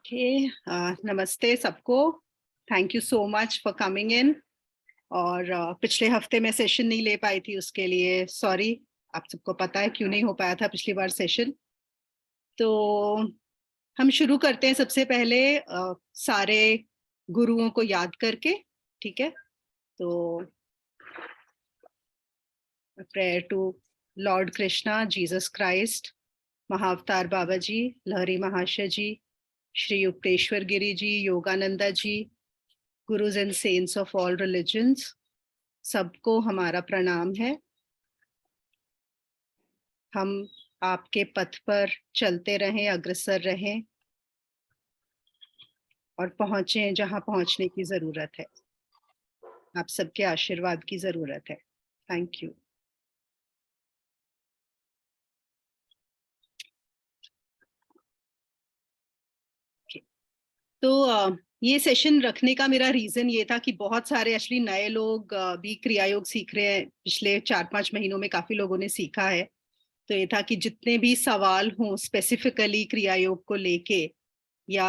नमस्ते सबको। Thank you so much for coming in. और पिछले हफ्ते मैं सेशन नहीं ले पाई थी, उसके लिए सॉरी। आप सबको पता है क्यों नहीं हो पाया था पिछली बार सेशन। तो हम शुरू करते हैं सबसे पहले सारे गुरुओं को याद करके। ठीक है, तो prayer to lord Krishna, Jesus Christ, Mahavatar Baba ji, Lahiri Mahasaya ji, Shri Yukteshwar Giri ji, Yogananda ji, gurus and saints of all religions, सबको हमारा प्रणाम है। हम आपके पथ पर चलते रहें, अग्रसर रहें और पहुंचे जहां पहुंचने की जरूरत है। आप सबके आशीर्वाद की जरूरत है। Thank you. तो ये सेशन रखने का मेरा रीजन ये था कि बहुत सारे एक्चुअली नए लोग भी क्रिया योग सीख रहे हैं। पिछले 4-5 महीनों में काफी लोगों ने सीखा है। तो ये था कि जितने भी सवाल हों स्पेसिफिकली क्रिया योग को लेके, या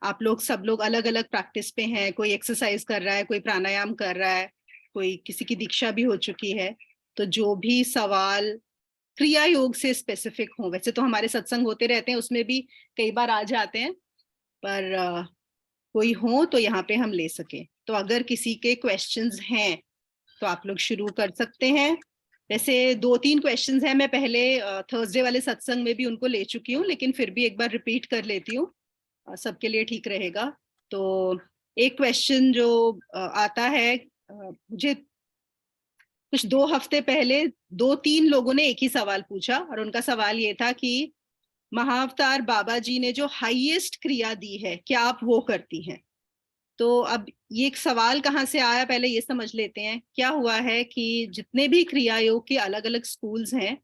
आप लोग सब लोग अलग अलग प्रैक्टिस पे हैं, कोई एक्सरसाइज कर रहा है, कोई प्राणायाम कर रहा है, कोई किसी की दीक्षा भी हो चुकी है, तो जो भी सवाल क्रिया योग से स्पेसिफिक हो, वैसे तो हमारे सत्संग होते रहते हैं, उसमें भी कई बार आ जाते हैं, पर कोई हो तो यहाँ पे हम ले सके। तो अगर किसी के क्वेश्चंस हैं तो आप लोग शुरू कर सकते हैं। वैसे 2-3 क्वेश्चंस हैं, मैं पहले थर्सडे वाले सत्संग में भी उनको ले चुकी हूँ, लेकिन फिर भी एक बार रिपीट कर लेती हूँ, सबके लिए ठीक रहेगा। तो एक क्वेश्चन जो आता है, मुझे कुछ 2 हफ्ते पहले 2-3 लोगों ने एक ही सवाल पूछा, और उनका सवाल ये था कि महाअवतार बाबा जी ने जो हाईएस्ट क्रिया दी है, क्या आप वो करती हैं? तो अब ये एक सवाल कहाँ से आया, पहले ये समझ लेते हैं। क्या हुआ है कि जितने भी क्रिया योग के अलग अलग स्कूल्स हैं,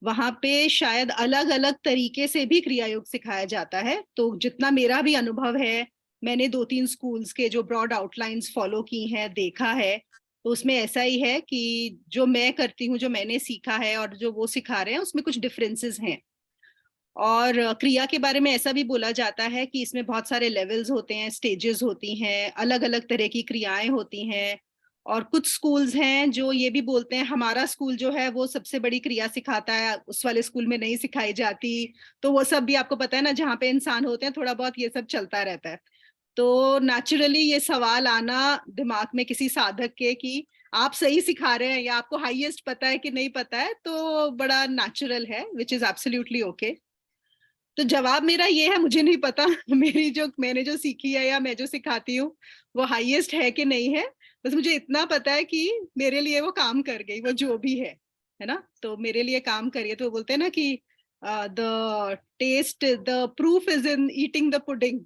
वहां पे शायद अलग अलग तरीके से भी क्रिया योग सिखाया जाता है। तो जितना मेरा भी अनुभव है, मैंने 2-3 स्कूल्स के जो ब्रॉड आउटलाइंस फॉलो की हैं, देखा है, तो उसमें ऐसा ही है कि जो मैं करती हूँ, जो मैंने सीखा है और जो वो सिखा रहे हैं, उसमें कुछ डिफरेंसेस हैं। और क्रिया के बारे में ऐसा भी बोला जाता है कि इसमें बहुत सारे लेवल्स होते हैं, स्टेजेस होती हैं, अलग अलग तरह की क्रियाएं होती हैं। और कुछ स्कूल्स हैं जो ये भी बोलते हैं हमारा स्कूल जो है वो सबसे बड़ी क्रिया सिखाता है, उस वाले स्कूल में नहीं सिखाई जाती। तो वो सब भी आपको पता है ना, जहाँ पे इंसान होते हैं थोड़ा बहुत ये सब चलता रहता है। तो नेचुरली ये सवाल आना दिमाग में किसी साधक के कि आप सही सिखा रहे हैं या आपको हाईएस्ट पता है कि नहीं पता है, तो बड़ा नेचुरल है, विच इज एब्सोल्युटली ओके। तो जवाब मेरा ये है, मुझे नहीं पता मेरी जो मैंने जो सीखी है या मैं जो सिखाती हूँ वो हाईएस्ट है कि नहीं है। बस मुझे इतना पता है कि मेरे लिए वो काम कर गई, वो जो भी है ना, तो मेरे लिए काम करिए। तो बोलते हैं ना कि the taste, the proof is in eating the pudding.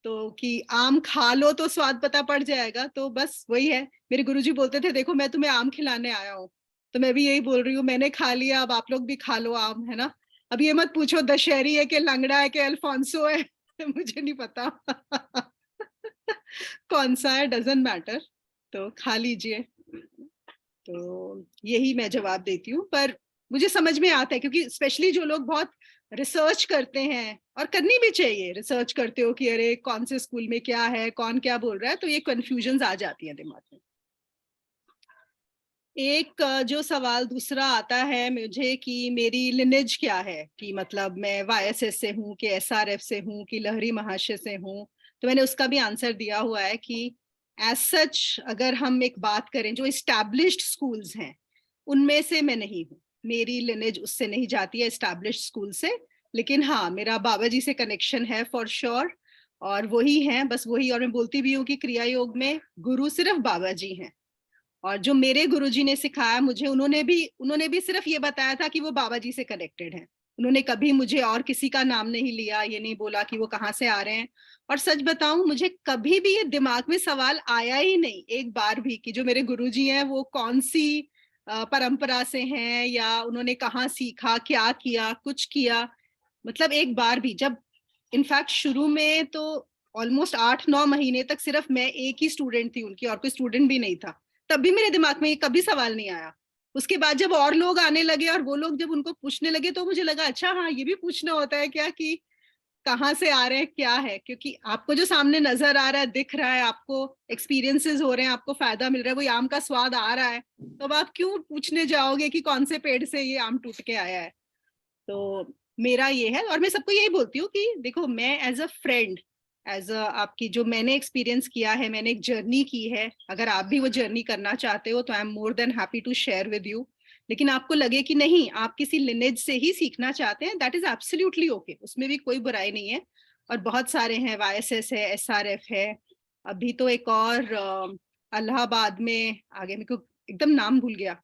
तो कि आम खा लो तो स्वाद पता पड़ जाएगा, तो बस वही है। मेरे गुरुजी बोलते थे, देखो मैं तुम्हें आम खिलाने आया हूँ, तो मैं भी यही बोल रही हूँ, मैंने खा लिया, अब आप लोग भी खा लो आम, है ना। अब ये मत पूछो दशहरी है कि लंगड़ा है कि अल्फोंसो है मुझे नहीं पता कौन सा है, डजंट मैटर, तो खा लीजिए। तो यही मैं जवाब देती हूँ। पर मुझे समझ में आता है, क्योंकि स्पेशली जो लोग बहुत रिसर्च करते हैं, और करनी भी चाहिए, रिसर्च करते हो कि अरे कौन से स्कूल में क्या है, कौन क्या बोल रहा है, तो ये कंफ्यूजन आ जाती है दिमाग में। एक जो सवाल दूसरा आता है मुझे कि मेरी लिनेज क्या है, कि मतलब मैं वाईएसएस से हूँ कि एसआरएफ से हूँ कि लहरी महाशय से हूँ। तो मैंने उसका भी आंसर दिया हुआ है कि एज सच अगर हम एक बात करें, जो इस्टेब्लिश्ड स्कूल्स हैं उनमें से मैं नहीं हूँ, मेरी लिनेज उससे नहीं जाती है इस्टेब्लिश्ड स्कूल से। लेकिन हाँ, मेरा बाबा जी से कनेक्शन है फॉर श्योर, और वही है, बस वही। और मैं बोलती भी हूँ कि क्रिया योग में गुरु सिर्फ बाबा जी हैं, और जो मेरे गुरुजी ने सिखाया मुझे, उन्होंने भी सिर्फ ये बताया था कि वो बाबा जी से कनेक्टेड हैं। उन्होंने कभी मुझे और किसी का नाम नहीं लिया, ये नहीं बोला कि वो कहाँ से आ रहे हैं। और सच बताऊं, मुझे कभी भी ये दिमाग में सवाल आया ही नहीं एक बार भी कि जो मेरे गुरुजी हैं वो कौन सी परंपरा से हैं, या उन्होंने कहाँ सीखा, क्या किया, कुछ किया। मतलब एक बार भी, जब इनफैक्ट शुरू में तो ऑलमोस्ट 8-9 महीने तक सिर्फ मैं एक ही स्टूडेंट थी उनकी, और कोई स्टूडेंट भी नहीं था, तब भी मेरे दिमाग में ये कभी सवाल नहीं आया। उसके बाद जब और लोग आने लगे और वो लोग जब उनको पूछने लगे, तो मुझे लगा अच्छा हाँ, ये भी पूछना होता है क्या, कि कहाँ से आ रहे हैं, क्या है, क्योंकि आपको जो सामने नजर आ रहा है, दिख रहा है, आपको एक्सपीरियंसेस हो रहे हैं, आपको फायदा मिल रहा है, वो आम का स्वाद आ रहा है, तो अब आप क्यों पूछने जाओगे कि कौन से पेड़ से ये आम टूट के आया है। तो मेरा ये है, और मैं सबको यही बोलती हूँ कि देखो, मैं as a friend, as a आपकी जो मैंने एक्सपीरियंस किया है, मैंने एक जर्नी की है, अगर आप भी वो जर्नी करना चाहते हो तो I am more than happy to share with you. लेकिन आपको लगे कि नहीं, आप किसी लिनेज से ही सीखना चाहते हैं, दैट इज एब्सोल्युटली ओके, उसमें भी कोई बुराई नहीं है। और बहुत सारे हैं, YSS है, SRF है, अभी तो एक और इलाहाबाद में, आगे मेरे को एकदम नाम भूल गया,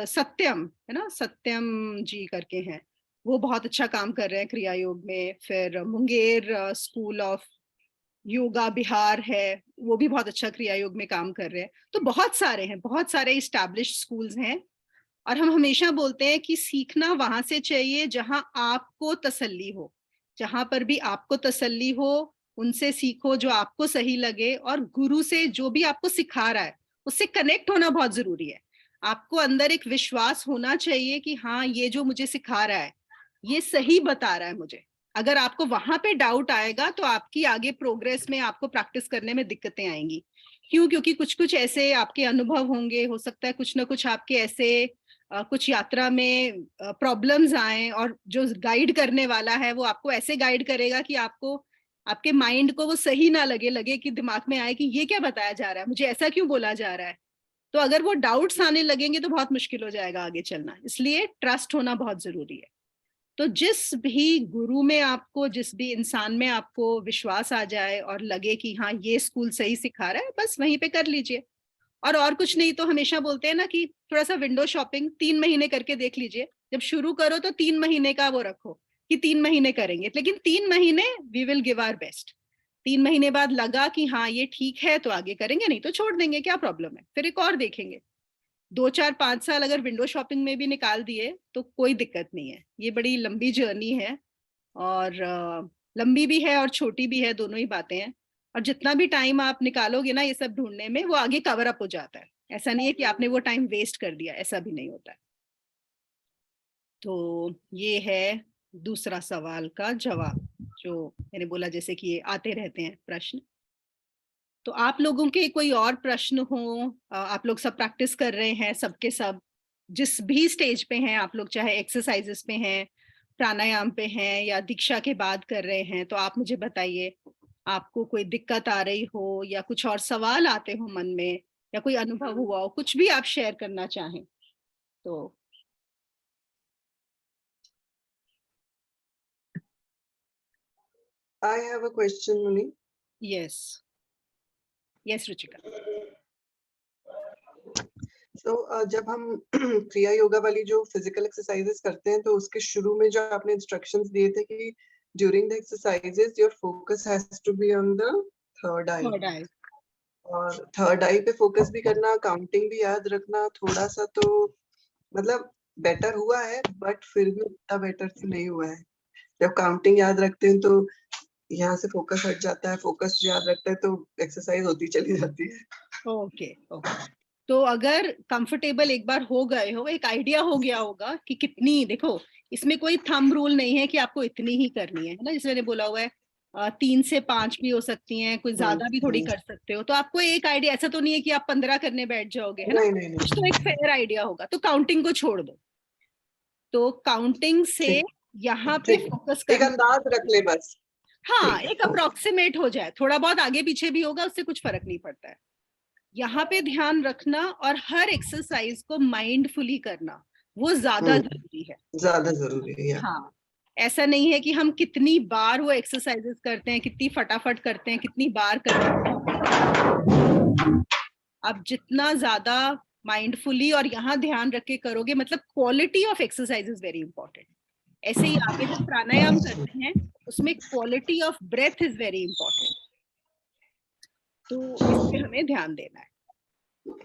सत्यम है ना, सत्यम जी करके हैं, वो बहुत अच्छा काम कर रहे हैं क्रिया योग में। फिर मुंगेर स्कूल ऑफ योगा बिहार है, वो भी बहुत अच्छा क्रिया योग में काम कर रहे हैं। तो बहुत सारे हैं, बहुत सारे इस्टेब्लिश्ड स्कूल्स हैं। और हम हमेशा बोलते हैं कि सीखना वहां से चाहिए जहां आपको तसल्ली हो, जहां पर भी आपको तसल्ली हो उनसे सीखो जो आपको सही लगे। और गुरु से जो भी आपको सिखा रहा है उससे कनेक्ट होना बहुत जरूरी है। आपको अंदर एक विश्वास होना चाहिए कि हाँ, ये जो मुझे सिखा रहा है ये सही बता रहा है मुझे। अगर आपको वहां पे डाउट आएगा तो आपकी आगे प्रोग्रेस में, आपको प्रैक्टिस करने में दिक्कतें आएंगी। क्यों? क्योंकि कुछ कुछ ऐसे आपके अनुभव होंगे, हो सकता है कुछ ना कुछ आपके ऐसे कुछ यात्रा में प्रॉब्लम्स आए, और जो गाइड करने वाला है वो आपको ऐसे गाइड करेगा कि आपको, आपके माइंड को वो सही ना लगे, लगे कि दिमाग में आए कि ये क्या बताया जा रहा है, मुझे ऐसा क्यों बोला जा रहा है। तो अगर वो डाउट्स आने लगेंगे तो बहुत मुश्किल हो जाएगा आगे चलना। इसलिए ट्रस्ट होना बहुत जरूरी है। तो जिस भी गुरु में आपको, जिस भी इंसान में आपको विश्वास आ जाए और लगे कि हाँ, ये स्कूल सही सिखा रहा है, बस वहीं पे कर लीजिए। और कुछ नहीं तो हमेशा बोलते हैं ना कि थोड़ा सा विंडो शॉपिंग 3 महीने करके देख लीजिए। जब शुरू करो तो 3 महीने का वो रखो कि 3 महीने करेंगे, लेकिन 3 महीने we will give our best. 3 महीने बाद लगा कि हाँ ये ठीक है तो आगे करेंगे, नहीं तो छोड़ देंगे, क्या प्रॉब्लम है, फिर एक और देखेंगे। 2 4 5 साल अगर विंडो शॉपिंग में भी निकाल दिए तो कोई दिक्कत नहीं है। ये बड़ी लंबी जर्नी है, और लंबी भी है और छोटी भी है, दोनों ही बातें हैं। और जितना भी टाइम आप निकालोगे ना ये सब ढूंढने में, वो आगे कवर अप हो जाता है। ऐसा नहीं है कि आपने वो टाइम वेस्ट कर दिया, ऐसा भी नहीं होता है। तो ये है दूसरा सवाल का जवाब, जो मैंने बोला जैसे कि ये आते रहते हैं प्रश्न। तो आप लोगों के कोई और प्रश्न हो? आप लोग सब प्रैक्टिस कर रहे हैं, सबके सब जिस भी स्टेज पे हैं आप लोग, चाहे एक्सरसाइजेस पे हैं, प्राणायाम पे हैं, या दीक्षा के बाद कर रहे हैं, तो आप मुझे बताइए। आपको कोई दिक्कत आ रही हो या कुछ और सवाल आते हो मन में, या कोई अनुभव हुआ हो, कुछ भी आप शेयर करना चाहें तो। I have a question, Muni. Yes, yes Ruchika. So, जब हम क्रिया योगा वाली जो फिजिकल एक्सरसाइजेस करते हैं तो उसके शुरू में जो आपने इंस्ट्रक्शंस दिए थे कि during the exercises your focus has to be on the third eye, third eye. और थर्ड आई पे फोकस भी करना, काउंटिंग भी याद रखना, थोड़ा सा तो मतलब बेटर हुआ है, बट फिर भी उतना बेटर तो नहीं हुआ है। जब काउंटिंग याद रखते हैं तो यहाँ से फोकस हट जाता है, फोकस याद रखते हैं तो एक्सरसाइज होती चली जाती है। Okay okay. तो अगर कंफर्टेबल एक बार हो गए हो, एक आइडिया हो गया होगा कि कितनी, देखो इसमें कोई थंब रूल नहीं है कि आपको इतनी ही करनी है ना, जैसे मैंने बोला हुआ है 3 से 5 भी हो सकती हैं, कोई ज्यादा भी थोड़ी कर सकते हो। तो आपको एक आइडिया, ऐसा तो नहीं है कि आप 15 करने बैठ जाओगे, है ना, नहीं नहीं कुछ तो एक नहीं, फेयर आइडिया होगा। तो काउंटिंग को छोड़ दो, तो काउंटिंग से ठीक यहाँ पे ठीक, फोकस एक करना। अंदाज रख ले बस। हाँ, ठीक एक है, अप्रोक्सीमेट हो जाए, थोड़ा बहुत आगे पीछे भी होगा उससे कुछ फर्क नहीं पड़ता है। यहाँ पे ध्यान रखना, और हर एक्सरसाइज को माइंडफुली करना, वो ज्यादा जरूरी है। ज्यादा जरूरी है यार। हाँ, ऐसा नहीं है कि हम कितनी बार वो एक्सरसाइजेस करते हैं, कितनी फटाफट करते हैं, कितनी बार करते हैं। आप जितना ज्यादा माइंडफुली और यहाँ ध्यान रख के करोगे, मतलब quality of exercise is very important. ऐसे ही आगे जब प्राणायाम करते हैं उसमें quality of breath is very important. तो इस पे हमें ध्यान देना है।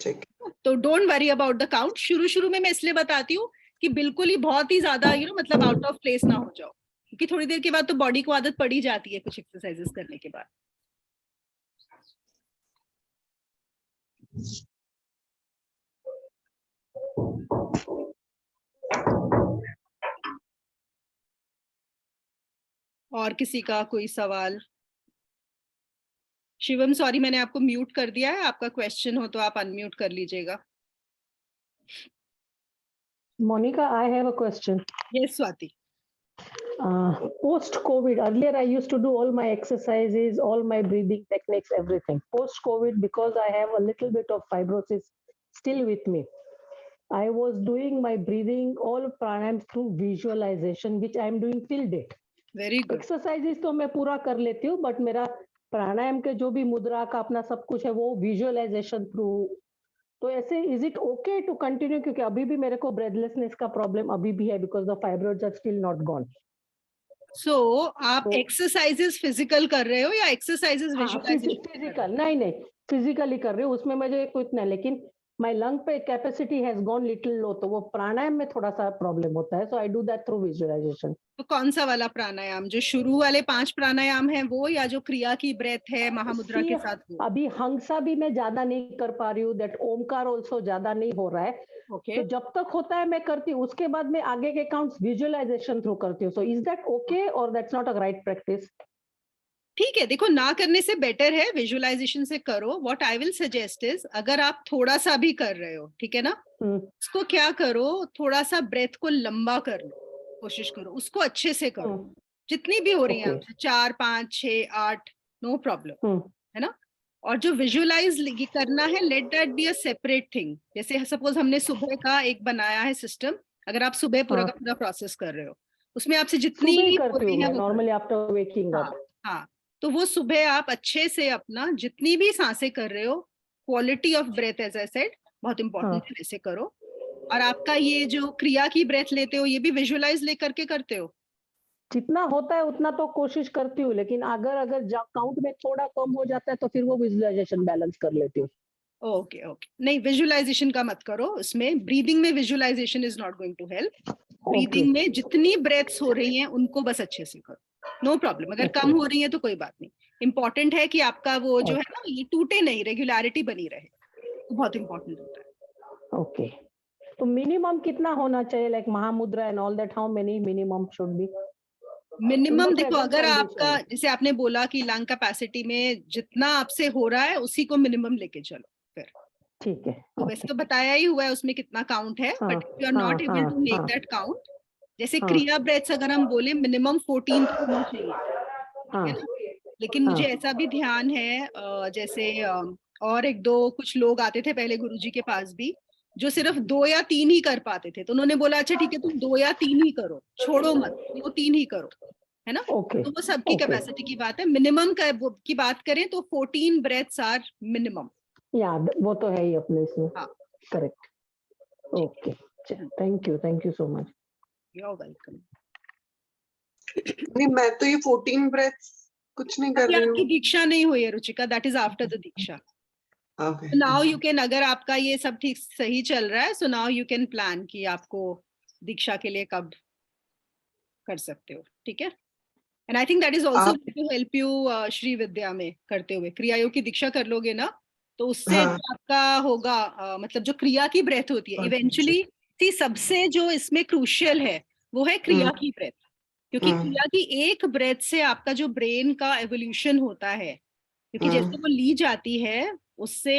ठीक। तो don't worry about the count. शुरू शुरू में मैं इसलिए बताती हूँ कि बिल्कुल ही बहुत ही ज्यादा मतलब आउट ऑफ प्लेस ना हो जाओ, क्योंकि थोड़ी देर के बाद तो बॉडी को आदत पड़ ही जाती है कुछ एक्सरसाइजेस करने के बाद। और किसी का कोई सवाल? शिवम सॉरी मैंने आपको म्यूट कर दिया है, आपका क्वेश्चन हो तो आप अनम्यूट कर लीजिएगा। Monica, I have a question. Yes Swati. Post-COVID, earlier I used to do all my exercises, all my breathing techniques, everything. Post-COVID, because I have a little bit of fibrosis still with me, I was doing my breathing, all pranayams through visualization, which I am doing till date. Very good. Exercises तो मैं पूरा कर लेती हूँ, but मेरा प्राणायाम के जो भी मुद्रा का अपना सब कुछ है वो विजुअलाइजेशन थ्रू। तो ऐसे is it okay to continue, क्योंकि अभी भी मेरे को ब्रेथलेसनेस का प्रॉब्लम अभी भी है, because the fibroids are still not gone. So आप तो- एक्सरसाइजेस फिजिकल कर रहे हो या एक्सरसाइजेस विजुअलाइजेशन? फिजिकल नहीं, फिजिकली कर रही हूँ, उसमें मुझे कुछ नहीं, लेकिन माय लंग पे capacity has gone little low, तो वो प्राणायाम में थोड़ा सा प्रॉब्लम होता है, so I do that through visualisation. तो कौन सा वाला प्राणायाम, जो शुरू वाले 5 प्राणायाम है वो, या जो क्रिया की ब्रेथ है महामुद्रा के साथ वो? अभी हंसा भी मैं ज्यादा नहीं कर पा रही हूँ, दैट ओमकार ऑल्सो ज्यादा नहीं हो रहा है। ओके तो जब तक होता है मैं करती हूँ, उसके बाद मैं आगे के काउंट्स विजुअलाइजेशन थ्रू करती हूँ। सो इज दैट ओके और that's not a right practice? ठीक है, देखो ना करने से बेटर है विजुअलाइजेशन से करो। What I will suggest is, अगर आप थोड़ा सा भी कर रहे हो, ठीक है ना, उसको क्या करो, थोड़ा सा ब्रेथ को लंबा कर लो, कोशिश करो उसको अच्छे से करो। जितनी भी हो रही है आपसे, 4 5 6 8, नो प्रॉब्लम, है ना। और जो विजुअलाइज करना है, let that be a separate thing. जैसे सपोज हमने सुबह का एक बनाया है सिस्टम, अगर आप सुबह पूरा का पूरा प्रोसेस कर रहे हो, उसमें आपसे जितनी हो रही है नॉर्मली आफ्टर वेकिंग अप। हाँ, तो वो सुबह आप अच्छे से अपना जितनी भी सांसें कर रहे हो, quality of breath as I said बहुत इंपॉर्टेंट है, वैसे करो। और आपका ये जो क्रिया की ब्रेथ लेते हो, ये भी विजुअलाइज लेकर के करते हो? जितना होता है उतना तो कोशिश करती हूँ, लेकिन अगर काउंट में थोड़ा कम हो जाता है तो फिर वो विजुअलाइजेशन बैलेंस कर लेती हूँ। ओके ओके, नहीं विजुअलाइजेशन का मत करो, उसमें ब्रीदिंग में visualisation is not going to help. Breathing में जितनी ब्रेथ्स हो रही हैं उनको बस अच्छे से करो, नो प्रॉब्लम। अगर कम हो रही है तो कोई बात नहीं, इंपॉर्टेंट है कि आपका वो जो है ना, ये टूटे नहीं, रेगुलरिटी बनी रहे, तो बहुत इंपॉर्टेंट होता है। ओके, तो मिनिमम कितना होना चाहिए, like Mahamudra and all that, how many minimum should be? Minimum देखो, अगर आपका जैसे आपने बोला कि लंग कैपेसिटी में जितना आपसे हो रहा है उसी को मिनिमम लेके चलो फिर। ठीक है, तो वैसे तो बताया ही हुआ है उसमें कितना काउंट है, but if you are not able to make that count, जैसे क्रिया ब्रेथ्स अगर हम बोले मिनिमम 14 तो होना चाहिए, ठीक है ना। लेकिन मुझे ऐसा भी ध्यान है, जैसे और एक दो कुछ लोग आते थे पहले गुरुजी के पास भी, जो सिर्फ 2 या 3 ही कर पाते थे, तो उन्होंने बोला अच्छा ठीक है तुम 2 या 3 ही करो, छोड़ो मत, 2 3 ही करो, है ना। तो वो सबकी कैपेसिटी की बात है। मिनिमम की बात करें तो 14 ब्रेथ्स आर मिनिमम। याद वो तो है ही अपने इसमें। हाँ correct. Okay, thank you so much. You are welcome. नहीं, मैं तो ये 14 ब्रेथ्स कुछ नहीं कर रही हूँ। आपकी दीक्षा नहीं हुई है Ruchika, that is after the Diksha. Okay. Now you can, अगर आपका ये सब ठीक सही चल रहा है, so now you can plan कि आपको दीक्षा के लिए कब कर सकते हो, ठीक है। And I think that is also to help you Shri Vidya में करते हुए। क्रिया योग की दीक्षा कर लोगे ना, तो उससे जो आपका होगा, मतलब जो क्रिया की ब्रेथ होती है इवेंचुअली, सी सबसे जो इसमें क्रूशियल है वो है क्रिया की ब्रेथ, क्योंकि क्रिया की एक ब्रेथ से आपका जो ब्रेन का एवोल्यूशन होता है, क्योंकि जैसे वो ली जाती है उससे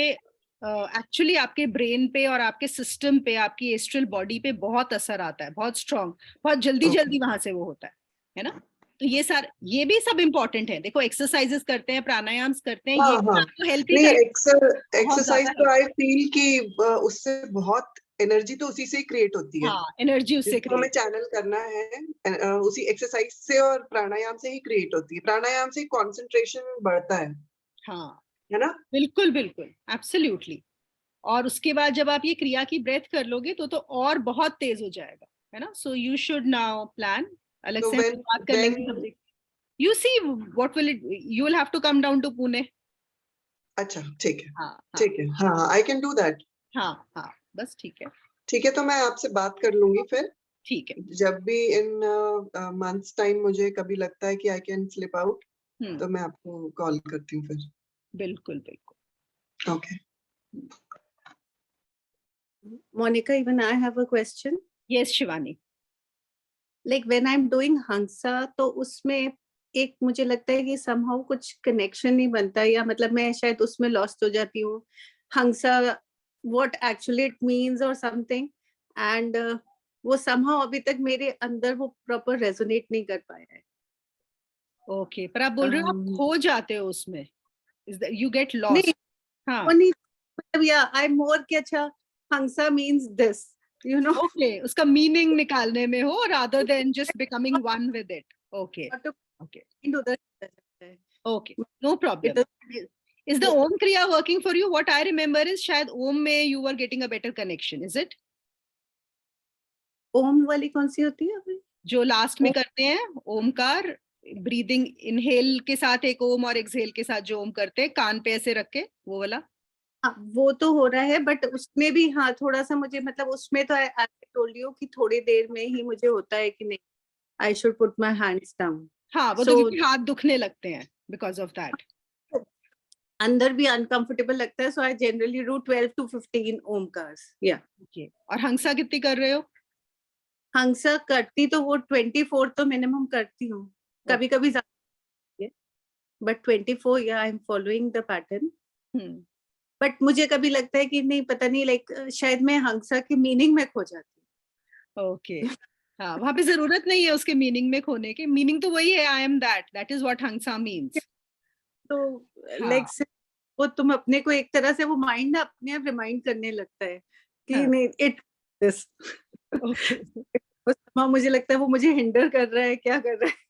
एक्चुअली आपके ब्रेन पे और आपके सिस्टम पे, आपकी एस्ट्रल बॉडी पे बहुत असर आता है, बहुत स्ट्रांग, बहुत जल्दी जल्दी वहां से वो होता है ना। तो ये भी सब इम्पोर्टेंट है। देखो एक्सरसाइजेस करते हैं, प्राणायाम्स करते हैं, ये आपको हेल्प ही नहीं, एक्सरसाइज तो आई फील कि उससे बहुत एनर्जी तो उसी से ही क्रिएट होती है। हाँ, एनर्जी उससे जिसको हमें चैनल करना है उसी एक्सरसाइज से और प्राणायाम से ही क्रिएट होती है। प्राणायाम से कंसंट्रेशन बढ़ता है। हाँ, है ना। बिल्कुल बिल्कुल, एब्सोल्युटली। और उसके बाद जब आप ये क्रिया की ब्रेथ कर लोगे तो और बहुत तेज हो जाएगा, है ना। So you should now plan, अलग से हम बात कर लेंगे। You see what will it, you will have to come down to Pune. अच्छा ठीक है, हाँ ठीक है, हाँ आई कैन डू दैट। हाँ हाँ, बस ठीक है। ठीक है, तो मैं आपसे बात कर लूंगी फिर। ठीक है, जब भी इन मंथ्स टाइम मुझे कभी लगता है कि आई कैन स्लिप आउट, तो मैं आपको कॉल करती हूँ फिर। बिल्कुल बिल्कुल। Okay. Monica, even I have a question. Yes, Shivani. Like when I'm doing Hansa, तो उसमें एक मुझे लगता है कि somehow कुछ कनेक्शन नहीं बनता, या मतलब मैं शायद उसमें लॉस्ट हो जाती हूँ. हंसा, what actually it means or something, and वो somehow अभी तक मेरे अंदर वो प्रॉपर रेजोनेट नहीं कर पाया है. ओके, पर आप बोल रहे हो आप खो जाते हो उसमें, यू गेट नहीं, लॉस्ट. हाँ, वो नहीं, मतलब या आई एम मोर कि अच्छा Hamsa means this, you know. Okay, उसका मीनिंग निकालने में हो rather than just becoming one with it. Okay, okay, उधर चला जाता है. okay, no problem. It Is the Om Kriya working for you? What I remember is शायद Om में you were getting a better connection, is it? ओम वाली कौन सी होती है अभी? जो लास्ट में करते हैं ओमकार, ब्रीदिंग, इनहेल के साथ एक ओम और एक्सहेल के साथ जो ओम करते हैं कान पे ऐसे रख के, वो वाला. हाँ, वो तो हो रहा है, बट उसमें भी हाँ थोड़ा सा मुझे, मतलब उसमें तो आई टोल्ड यू कि थोड़ी देर में ही मुझे होता है कि नहीं, I should put my hands down. हाँ, वो तो क्योंकि हाथ दुखने लगते हैं बिकॉज ऑफ दैट. अंदर भी अनकंफर्टेबल लगता है, so I generally do 12 to 15 ओमकार्स. या ओके, और हंसा कितनी कर रहे हो? हंसा करती तो वो 24 तो मिनिमम करती हूँ, कभी कभी ज्यादा, बट 24 या I am following the pattern. But मुझे कभी लगता है कि नहीं, पता नहीं, लाइक शायद मैं हंसा की मीनिंग में खो जाती हूँ. ओके, हाँ, वहां पे जरूरत नहीं है उसके मीनिंग में खोने की. मीनिंग तो वही है, I am that is what Hansa means. तो लाइक वो तुम अपने को एक तरह से, वो माइंड ना अपने आप रिमाइंड करने लगता है कि नहीं, इट दिस. मुझे लगता है वो मुझे हिंडर कर रहा है, क्या कर रहा है.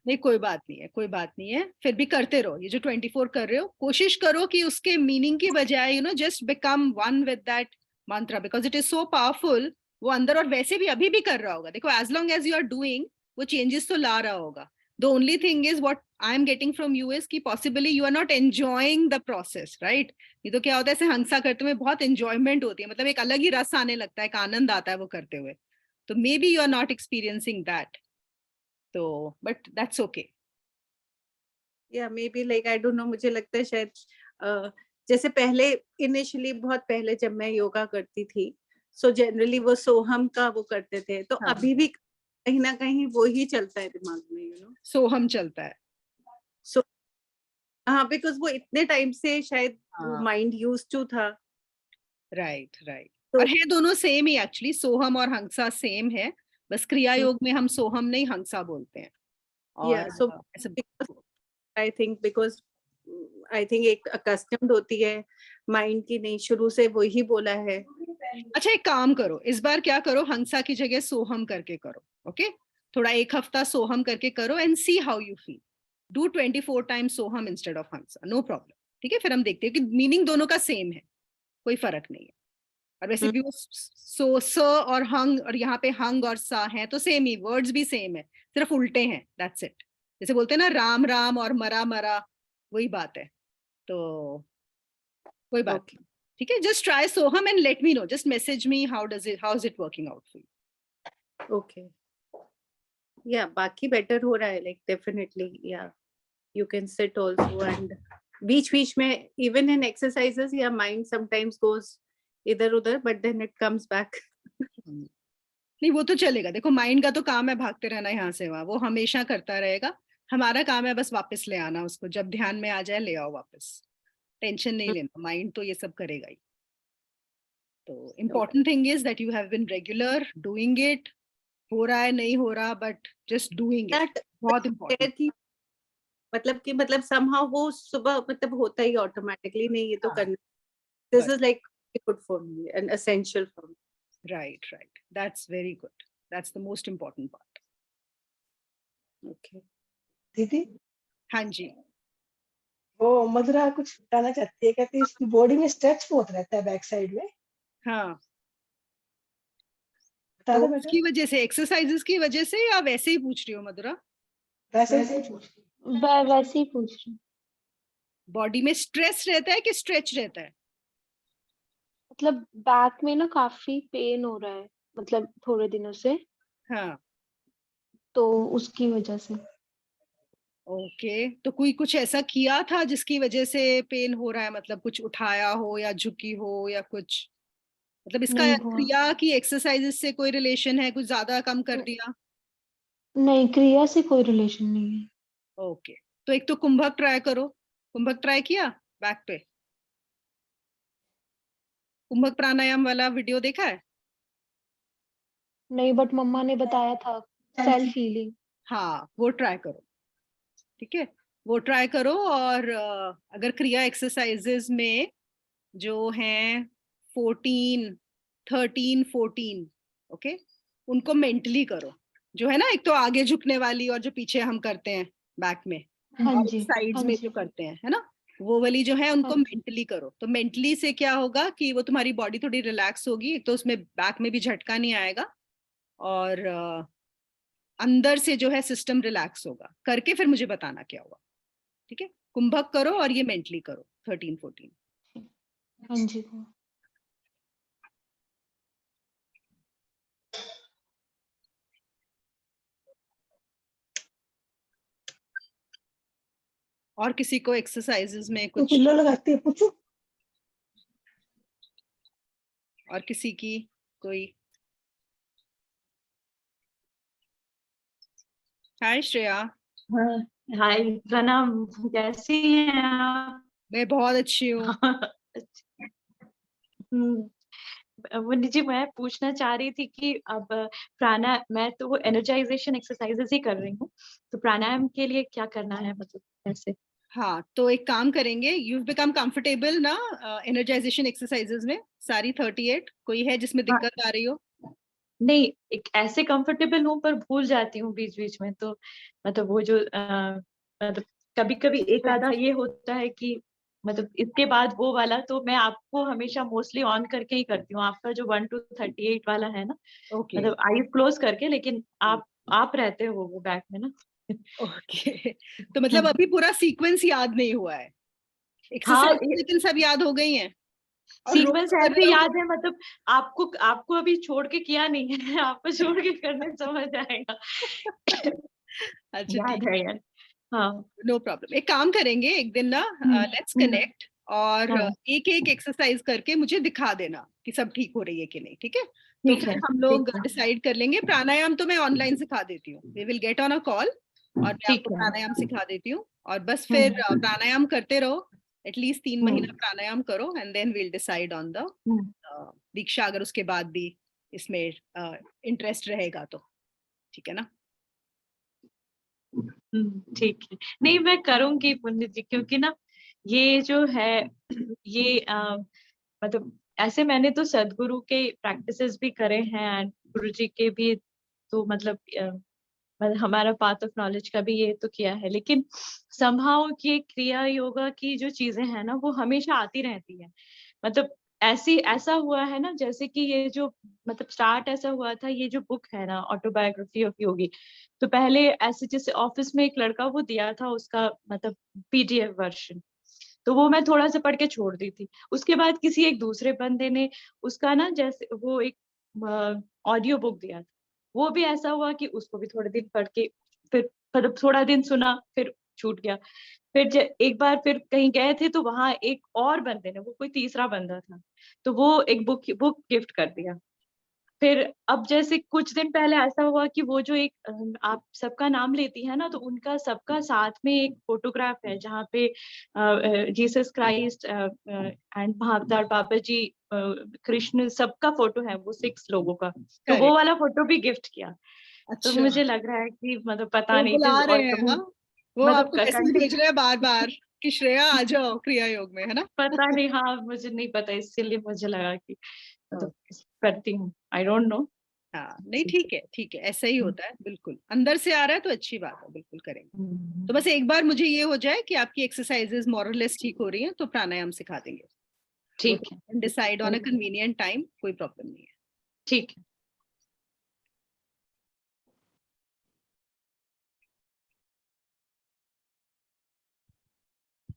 नहीं, कोई बात नहीं है, कोई बात नहीं है, फिर भी करते रहो. ये जो 24 कर रहे हो, कोशिश करो कि उसके मीनिंग की बजाय just become one with that mantra, because it is so powerful. वो अंदर, और वैसे भी अभी भी कर रहा होगा. देखो, as long as you are doing, वो चेंजेस तो ला रहा होगा. The only thing is what I am getting from you is कि possibly you are not enjoying the process, right? ये तो क्या होता है, ऐसे हंसा करते हुए बहुत एंजॉयमेंट होती है, मतलब एक अलग ही रस आने लगता है, एक आनंद आता है वो करते हुए. तो maybe you are not experiencing that. तो बट दैट्स ओके. या maybe like I don't know, मुझे लगता है शायद जैसे पहले इनिशियली बहुत पहले जब मैं योगा करती थी, सो जनरली वो सोहम का वो करते थे, तो हाँ. अभी भी कहीं ना कहीं वो ही चलता है दिमाग में, यू नो. सोहम चलता है. सो हाँ, बिकॉज वो इतने टाइम से शायद माइंड यूज टू था. Right, right. तो और है दोनों सेम ही एक्चुअली, सोहम और हंसा सेम है, बस क्रिया योग में हम सोहम नहीं हंसा बोलते हैं. और so I think because I think एक अकस्टम्ड होती है माइंड की, नहीं शुरू से वो ही बोला है. अच्छा, एक काम करो, इस बार क्या करो, हंसा की जगह सोहम करके करो. ओके, थोड़ा एक हफ्ता सोहम करके करो and see how you feel. Do 24 times Soham instead of Hamsa, no problem. ठीक है, फिर हम देखते हैं कि मीनिंग दोनों का सेम है, कोई फर्क नहीं है. और वैसे भी वो स और हंग, और यहाँ पे हंग और सा है तो सेम ही, वर्ड्स भी सेम है, सिर्फ उल्टे हैं, दैट्स इट. जैसे बोलते हैं ना, राम राम और मरा मरा, वही बात है. तो कोई बात नहीं, ठीक है. Just try Soham and let me know, just message me how is it working out for you. Okay. या बाकी बेटर हो रहा है, लाइक डेफिनेटली. या you can sit also, and बीच बीच में इवन इन एक्सरसाइजेस या माइंड समटाइम्स गोस इधर उधर, but then it comes back. नहीं, वो तो चलेगा. देखो, माइंड का तो काम है भागते रहना यहाँ से वहां, वो हमेशा करता रहेगा. हमारा काम है बस वापस ले आना उसको, जब ध्यान में आ जाए ले आओ वापस. टेंशन नहीं लेना, माइंड तो ये सब करेगा ही. तो important thing is that you have been regular doing it. हो रहा है नहीं हो रहा, बट जस्ट डूइंग इट, बहुत इम्पोर्टेंट. मतलब somehow वो सुबह मतलब होता ही ऑटोमेटिकली, नहीं ये तो हाँ, करना. This is like good for me and essential for me. Right, right. That's very good. That's the most important part. Okay दीदी, हाँ जी. वो मधुरा कुछ बताना चाहती है, कहती है इसकी बॉडी में स्ट्रेच बहुत रहता है बैक साइड में. हाँ, बता तो दो बेटा. उसकी वजह से, एक्सरसाइजेस की वजह से, या वैसे ही पूछ रही हो मधुरा? वैसे ही पूछ. वैसे ही पूछ रही हूँ. बॉडी में स्ट्रेस रहता है कि स्ट्रेच रहता है? मतलब बैक में ना काफी पेन हो रहा है, मतलब थोड़े दिनों से, हाँ. तो उसकी वजह से. ओके, तो कोई कुछ ऐसा किया था जिसकी वजह से पेन हो रहा है, मतलब कुछ उठाया हो या झुकी हो या कुछ, मतलब इसका नहीं हुआ. क्रिया की एक्सरसाइजेस से कोई रिलेशन है? कुछ ज्यादा कम कर दिया? नहीं, क्रिया से कोई रिलेशन नहीं है. ओके, तो एक तो कुंभक ट्राई करो। कुंभक ट्राई किया बैक पे? कुंभक प्राणायाम वाला वीडियो देखा है? नहीं, बट मम्मा ने बताया था सेल्फ हीलिंग। हाँ, वो ट्राई करो, ठीक है, वो ट्राई करो। और अगर क्रिया एक्सरसाइजेज में जो हैं 14, 13, 14, ओके, उनको मेंटली करो। जो है ना, एक तो आगे झुकने वाली और जो पीछे हम करते हैं बैक में, हाँ और जी, साइड्स हाँ में जी, जो करते हैं, है ना, वो वाली जो है उनको हाँ जी। मेंटली करो। तो मेंटली से क्या होगा कि वो तुम्हारी बॉडी थोड़ी रिलैक्स होगी, एक तो उसमें बैक में भी झटका नहीं आएगा, और अंदर से जो है सिस्टम रिलैक्स होगा। करके फिर मुझे बताना क्या हुआ, ठीक है? कुंभक करो और ये मेंटली करो 13, 14। हाँ जी। और किसी को एक्सरसाइजेज में तो कुछ, पिल्लो लगाती है, पूछो। और किसी की कोई? हाय श्रेया। हाँ, हाय प्रणाम, कैसी हैं आप? मैं बहुत अच्छी हूँ। मुन्नी जी, मैं पूछना चाह रही थी कि अब मैं तो वो एनर्जाइजेशन एक्सरसाइजेस ही कर रही हूँ, तो प्राणायाम के लिए क्या करना है, मतलब कैसे? हाँ, तो एक काम करेंगे, यू बिकम कंफर्टेबल ना एनर्जाइजेशन एक्सरसाइजेज में सारी 38? कोई है जिसमें हाँ, दिक्कत आ रही हो? नहीं, एक ऐसे कंफर्टेबल हूँ पर भूल जाती हूँ बीच बीच में, तो मतलब वो जो मतलब कभी कभी एक आधा ये होता है कि मतलब इसके बाद वो वाला, तो मैं आपको हमेशा मोस्टली ऑन करके ही करती हूँ, आपका जो 1 to 38 वाला है ना, ओके, मतलब आईज क्लोज करके, लेकिन आप रहते हो वो बैक में ना। ओके। तो मतलब अभी पूरा सीक्वेंस याद नहीं हुआ है? हाँ, एक्सरसाइज लेकिन सब याद हो गई हैं और रोज सीक्वेंस कर ऐसे रहे हो? याद है, मतलब आपको अभी छोड़ के किया नहीं है। आपको छोड़ के करने समझ आएगा। अच्छा, ठीक याद है है, यार। हाँ, नो प्रॉब्लम। एक काम करेंगे, एक दिन ना हम्म, लेट्स हम्म, कनेक्ट, और हाँ, एक एक एक्सरसाइज करके मुझे दिखा देना कि सब ठीक हो रही है कि नहीं, ठीक है? तो ठीक फिर है, हम ठीक लोग है, डिसाइड कर लेंगे। प्राणायाम तो मैं ऑनलाइन सिखा देती हूँ, we will get on a call, और मैं ठीक आपको है। प्राणायाम सिखा देती हूँ। और बस फिर हम्म, प्राणायाम करते रहो, एटलीस्ट 3 महीना हम्म, प्राणायाम करो, and then we'll decide on the hmm, diksha, अगर उसके बाद भी इसमें इंटरेस्ट रहेगा तो, ठीक है ना? ठीक है। नहीं, मैं करूंगी पुण्य जी, क्योंकि ना ये जो है ये मतलब ऐसे मैंने तो सदगुरु के प्रैक्टिसेस भी करे हैं एंड गुरु जी के भी, तो मतलब हमारा पाथ ऑफ नॉलेज का भी ये तो किया है, लेकिन समहाउ की क्रिया योगा की जो चीजें हैं ना, वो हमेशा आती रहती है। मतलब ऐसा हुआ है ना, जैसे कि ये जो मतलब स्टार्ट ऐसा हुआ था, ये जो बुक है ना, ऑटोबायोग्राफी ऑफ योगी, तो पहले ऐसे जैसे ऑफिस में एक लड़का वो दिया था उसका मतलब पीडीएफ वर्जन, तो वो मैं थोड़ा सा पढ़ के छोड़ दी थी। उसके बाद किसी एक दूसरे बंदे ने उसका ना जैसे वो एक ऑडियो बुक दिया था, वो भी ऐसा हुआ कि उसको भी थोड़े दिन पढ़ के फिर मतलब थोड़ा दिन सुना, फिर छूट गया। फिर एक बार फिर कहीं गए थे, तो वहां एक और बंदे ने, वो कोई तीसरा बंदा था, तो वो एक बुक गिफ्ट कर दिया। फिर अब जैसे कुछ दिन पहले ऐसा हुआ कि वो जो एक आप सबका नाम लेती है ना, तो उनका सबका साथ में एक फोटोग्राफ है जहाँ पे जीसस क्राइस्ट एंड महाअवतार बाबा जी, कृष्ण, सबका फोटो है, वो 6 लोगों का, तो वो करेक्ट। वाला फोटो भी गिफ्ट किया। तो अच्छा, मुझे लग रहा है कि मतलब पता वो नहीं बुला फिर और रहे हैं, कभी हाँ? वो मतलब आपको मैसेज भेज रहे हैं बार बार कि श्रेया आ जाओ क्रिया योग में, है ना? पता नहीं, हाँ मुझे नहीं पता, इसीलिए मुझे लगा कि मतलब ओके, करती हूँ, आई डोंट नो। हाँ, नहीं ठीक है, ठीक है, ऐसा ही होता है, बिल्कुल अंदर से आ रहा है तो अच्छी बात है, बिल्कुल करेंगे। तो बस एक बार मुझे ये हो जाए कि आपकी एक्सरसाइजेज मोरलेस ठीक हो रही हैं, तो प्राणायाम सिखा देंगे। वो ठीक है, decide on a convenient time, कोई प्रॉब्लम नहीं है। ठीक है।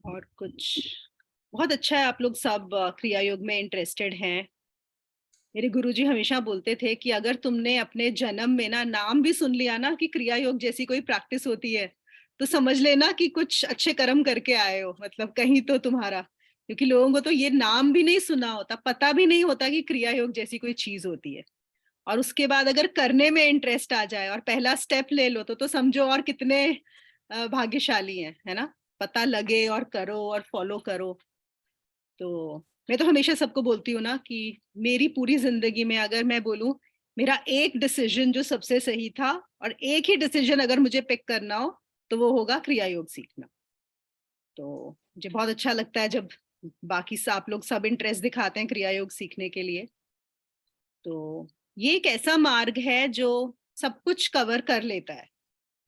और कुछ? बहुत अच्छा है, आप लोग सब क्रिया योग में इंटरेस्टेड हैं। मेरे गुरुजी हमेशा बोलते थे कि अगर तुमने अपने जन्म में ना नाम भी सुन लिया ना कि क्रिया योग जैसी कोई प्रैक्टिस होती है, तो समझ लेना कि कुछ अच्छे कर्म करके आए हो, मतलब कहीं तो तुम्हारा। क्योंकि लोगों को तो ये नाम भी नहीं सुना होता, पता भी नहीं होता कि क्रिया योग जैसी कोई चीज होती है। और उसके बाद अगर करने में इंटरेस्ट आ जाए और पहला स्टेप ले लो, तो समझो और कितने भाग्यशाली हैं, है ना, पता लगे और करो और फॉलो करो। तो मैं तो हमेशा सबको बोलती हूँ ना कि मेरी पूरी जिंदगी में अगर मैं बोलूं मेरा एक डिसीजन जो सबसे सही था और एक ही डिसीजन अगर मुझे पिक करना हो तो वो होगा क्रिया योग सीखना। तो मुझे बहुत अच्छा लगता है जब बाकी आप लोग सब इंटरेस्ट दिखाते हैं क्रिया योग सीखने के लिए। तो ये एक ऐसा मार्ग है जो सब कुछ कवर कर लेता है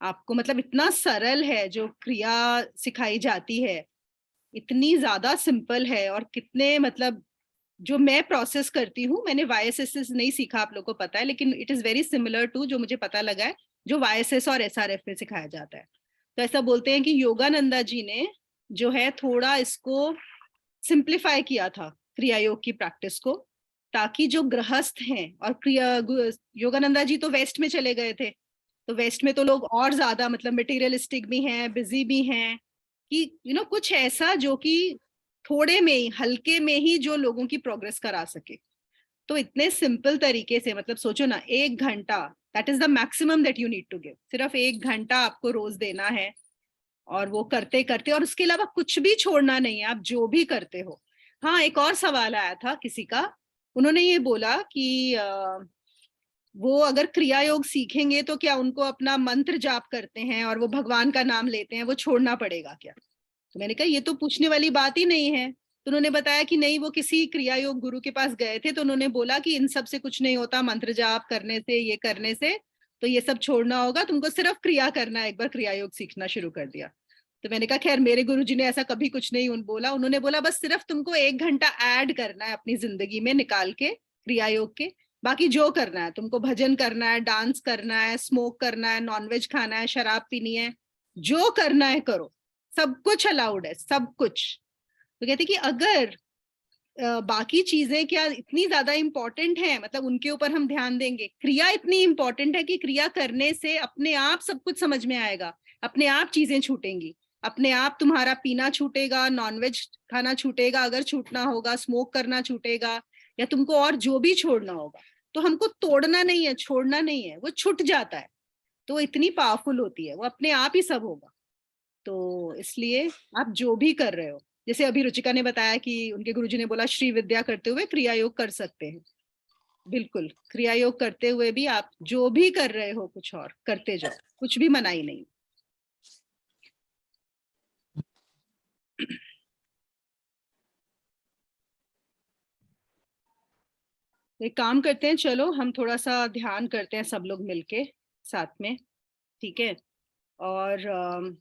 आपको, मतलब इतना सरल है जो क्रिया सिखाई जाती है, इतनी ज्यादा सिंपल है। और कितने मतलब जो मैं प्रोसेस करती हूँ, मैंने YSS नहीं सीखा, आप लोगों को पता है, लेकिन it is very similar to जो मुझे पता लगा है जो YSS और SRF में सिखाया जाता है। तो ऐसा बोलते हैं कि योगानंदा जी ने जो है थोड़ा इसको सिंप्लीफाई किया था क्रिया योग की प्रैक्टिस को, ताकि जो गृहस्थ हैं और योगानंदा जी तो वेस्ट में चले गए थे, तो वेस्ट में तो लोग और ज्यादा मतलब मटेरियलिस्टिक भी हैं, बिजी भी हैं, कि कुछ ऐसा जो कि थोड़े में ही, हल्के में ही जो लोगों की प्रोग्रेस करा सके। तो इतने सिंपल तरीके से, मतलब सोचो ना, 1 घंटा, that is the maximum that you need to give. सिर्फ 1 घंटा आपको रोज देना है और वो करते करते, और उसके अलावा कुछ भी छोड़ना नहीं है, आप जो भी करते हो। हाँ, एक और सवाल आया था किसी का, उन्होंने ये बोला कि वो अगर क्रिया योग सीखेंगे तो क्या उनको अपना मंत्र जाप करते हैं और वो भगवान का नाम लेते हैं, वो छोड़ना पड़ेगा क्या? तो मैंने कहा ये तो पूछने वाली बात ही नहीं है। तो उन्होंने बताया कि नहीं, वो किसी क्रिया योग गुरु के पास गए थे, तो उन्होंने बोला कि इन सब से कुछ नहीं होता, मंत्र जाप करने से, ये करने से, तो ये सब छोड़ना होगा, तुमको सिर्फ क्रिया करना है। एक बार क्रिया योग सीखना शुरू कर दिया। तो मैंने कहा खैर, मेरे गुरुजी ने ऐसा कभी कुछ नहीं बोला। उन्होंने बोला बस सिर्फ तुमको 1 घंटा ऐड करना है अपनी जिंदगी में निकाल के क्रिया योग के, बाकी जो करना है, तुमको भजन करना है, डांस करना है, स्मोक करना है, नॉनवेज खाना है, शराब पीनी है, जो करना है करो, सब कुछ अलाउड है, सब कुछ। तो कहते कि अगर बाकी चीजें क्या इतनी ज्यादा इंपॉर्टेंट है, मतलब उनके ऊपर हम ध्यान देंगे, क्रिया इतनी इंपॉर्टेंट है कि क्रिया करने से अपने आप सब कुछ समझ में आएगा, अपने आप चीजें छूटेंगी, अपने आप तुम्हारा पीना छूटेगा, नॉनवेज खाना छूटेगा अगर छूटना होगा, स्मोक करना छूटेगा, या तुमको और जो भी छोड़ना होगा। तो हमको तोड़ना नहीं है, छोड़ना नहीं है, वो छूट जाता है। तो इतनी पावरफुल होती है, वो अपने आप ही सब होगा। तो इसलिए आप जो भी कर रहे हो, जैसे अभी रुचिका ने बताया कि उनके गुरुजी ने बोला श्री विद्या करते हुए क्रिया योग कर सकते हैं, बिल्कुल क्रिया योग करते हुए भी आप जो भी कर रहे हो कुछ और करते जाओ, कुछ भी मनाही नहीं। एक काम करते हैं, चलो हम थोड़ा सा ध्यान करते हैं सब लोग मिलके साथ में, ठीक है? और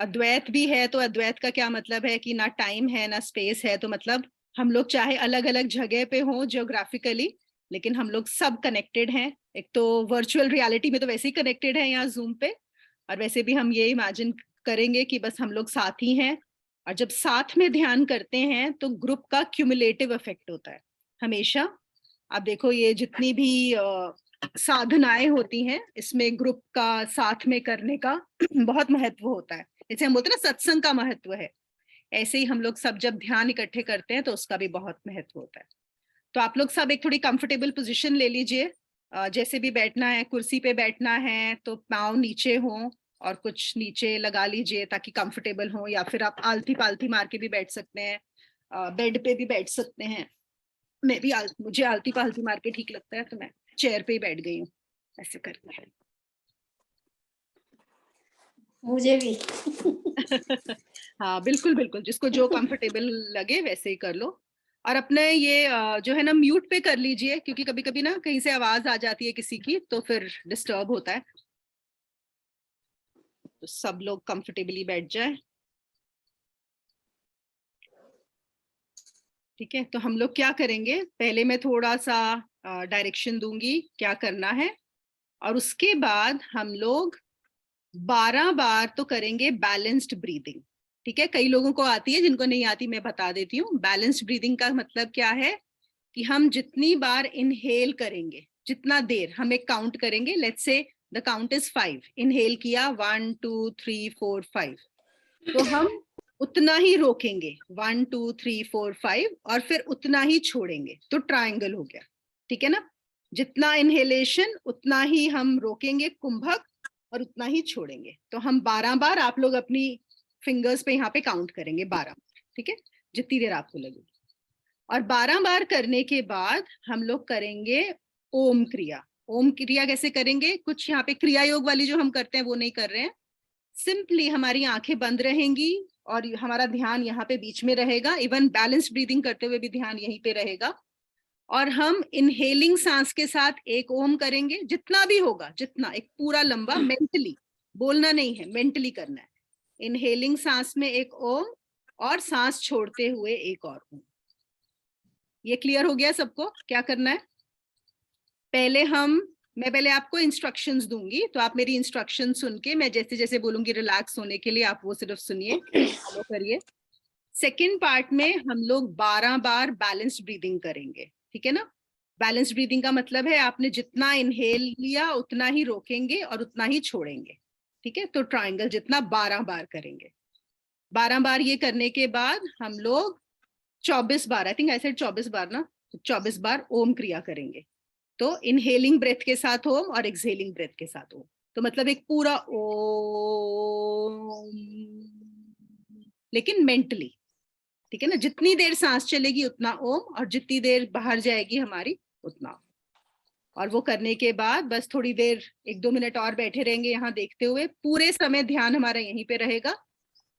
अद्वैत भी है, तो अद्वैत का क्या मतलब है कि ना टाइम है ना स्पेस है, तो मतलब हम लोग चाहे अलग अलग जगह पे हों जियोग्राफिकली, लेकिन हम लोग सब कनेक्टेड हैं। एक तो वर्चुअल रियलिटी में तो वैसे ही कनेक्टेड है यहाँ जूम पे, और वैसे भी हम ये इमेजिन करेंगे कि बस हम लोग साथ ही हैं। और जब साथ में ध्यान करते हैं तो ग्रुप का क्यूमुलेटिव इफेक्ट होता है हमेशा। आप देखो ये जितनी भी साधनाएं होती हैं, इसमें ग्रुप का साथ में करने का बहुत महत्व होता है। जैसे हम बोलते हैं ना सत्संग का महत्व है, ऐसे ही हम लोग सब जब ध्यान इकट्ठे करते हैं तो उसका भी बहुत महत्व होता है। तो आप लोग सब एक थोड़ी कंफर्टेबल पोजीशन ले लीजिए, जैसे भी बैठना है, कुर्सी पे बैठना है तो पाँव नीचे हों और कुछ नीचे लगा लीजिए ताकि कंफर्टेबल हो, या फिर आप आलती पालती मार के भी बैठ सकते हैं, बेड पे भी बैठ सकते हैं। मैं भी मुझे आलती पालती मार के ठीक लगता है, तो मैं चेयर पे ही बैठ गई हूँ, ऐसे करके। मुझे भी हाँ बिल्कुल बिल्कुल, जिसको जो कंफर्टेबल लगे वैसे ही कर लो। और अपने ये जो है ना म्यूट पे कर लीजिए, क्योंकि कभी कभी ना कहीं से आवाज आ जाती है किसी की तो फिर डिस्टर्ब होता है। तो सब लोग कंफर्टेबली बैठ जाए, ठीक है? तो हम लोग क्या करेंगे, पहले मैं थोड़ा सा डायरेक्शन दूंगी क्या करना है, और उसके बाद हम लोग 12 बार तो करेंगे बैलेंस्ड ब्रीदिंग, ठीक है? कई लोगों को आती है, जिनको नहीं आती मैं बता देती हूँ। बैलेंस्ड ब्रीदिंग का मतलब क्या है कि हम जितनी बार इनहेल करेंगे, जितना देर हम एक काउंट करेंगे, let's say the count is 5, inhale किया 1 2 3 4 5, तो हम उतना ही रोकेंगे 1 2 3 4 5, और फिर उतना ही छोड़ेंगे, तो ट्रायंगल हो गया, ठीक है ना? जितना इनहेलेशन उतना ही हम रोकेंगे कुंभक, और उतना ही छोड़ेंगे। तो हम 12 बार, आप लोग अपनी फिंगर्स पे यहाँ पे काउंट करेंगे 12, ठीक है, जितनी देर आपको लगेगी। और 12 बार करने के बाद हम लोग करेंगे ओम क्रिया। ओम क्रिया कैसे करेंगे? कुछ यहाँ पे क्रिया योग वाली जो हम करते हैं वो नहीं कर रहे हैं। सिंपली हमारी आंखें बंद रहेंगी और हमारा ध्यान यहाँ पे बीच में रहेगा। इवन बैलेंस ब्रीदिंग करते हुए भी ध्यान यहीं पे रहेगा। और हम इनहेलिंग सांस के साथ एक ओम करेंगे, जितना भी होगा, जितना, एक पूरा लंबा, मेंटली बोलना नहीं है, मेंटली करना है। इनहेलिंग सांस में एक ओम और सांस छोड़ते हुए एक और ओम। ये क्लियर हो गया सबको? क्या करना है? मैं पहले आपको इंस्ट्रक्शंस दूंगी, तो आप मेरी इंस्ट्रक्शन सुन के, मैं जैसे जैसे बोलूंगी रिलैक्स होने के लिए, आप वो सिर्फ सुनिए, फॉलो करिए। सेकेंड पार्ट में हम लोग 12 बार बैलेंस ब्रीदिंग करेंगे, ठीक है ना? बैलेंस ब्रीदिंग का मतलब है आपने जितना इनहेल लिया उतना ही रोकेंगे और उतना ही छोड़ेंगे, ठीक है? तो ट्रायंगल जितना 12 बार करेंगे। 12 बार ये करने के बाद हम लोग 24 बार, आई थिंक आई सेड 24 बार ना, 24 बार ओम क्रिया करेंगे। तो इनहेलिंग ब्रेथ के साथ ओम और एक्सहेलिंग ब्रेथ के साथ ओम। तो मतलब एक पूरा ओम, लेकिन मेंटली, ठीक है ना? जितनी देर सांस चलेगी उतना ओम, और जितनी देर बाहर जाएगी हमारी उतना ओम। और वो करने के बाद बस थोड़ी देर, 1-2 मिनट और बैठे रहेंगे यहाँ देखते हुए। पूरे समय ध्यान हमारा यहीं पे रहेगा।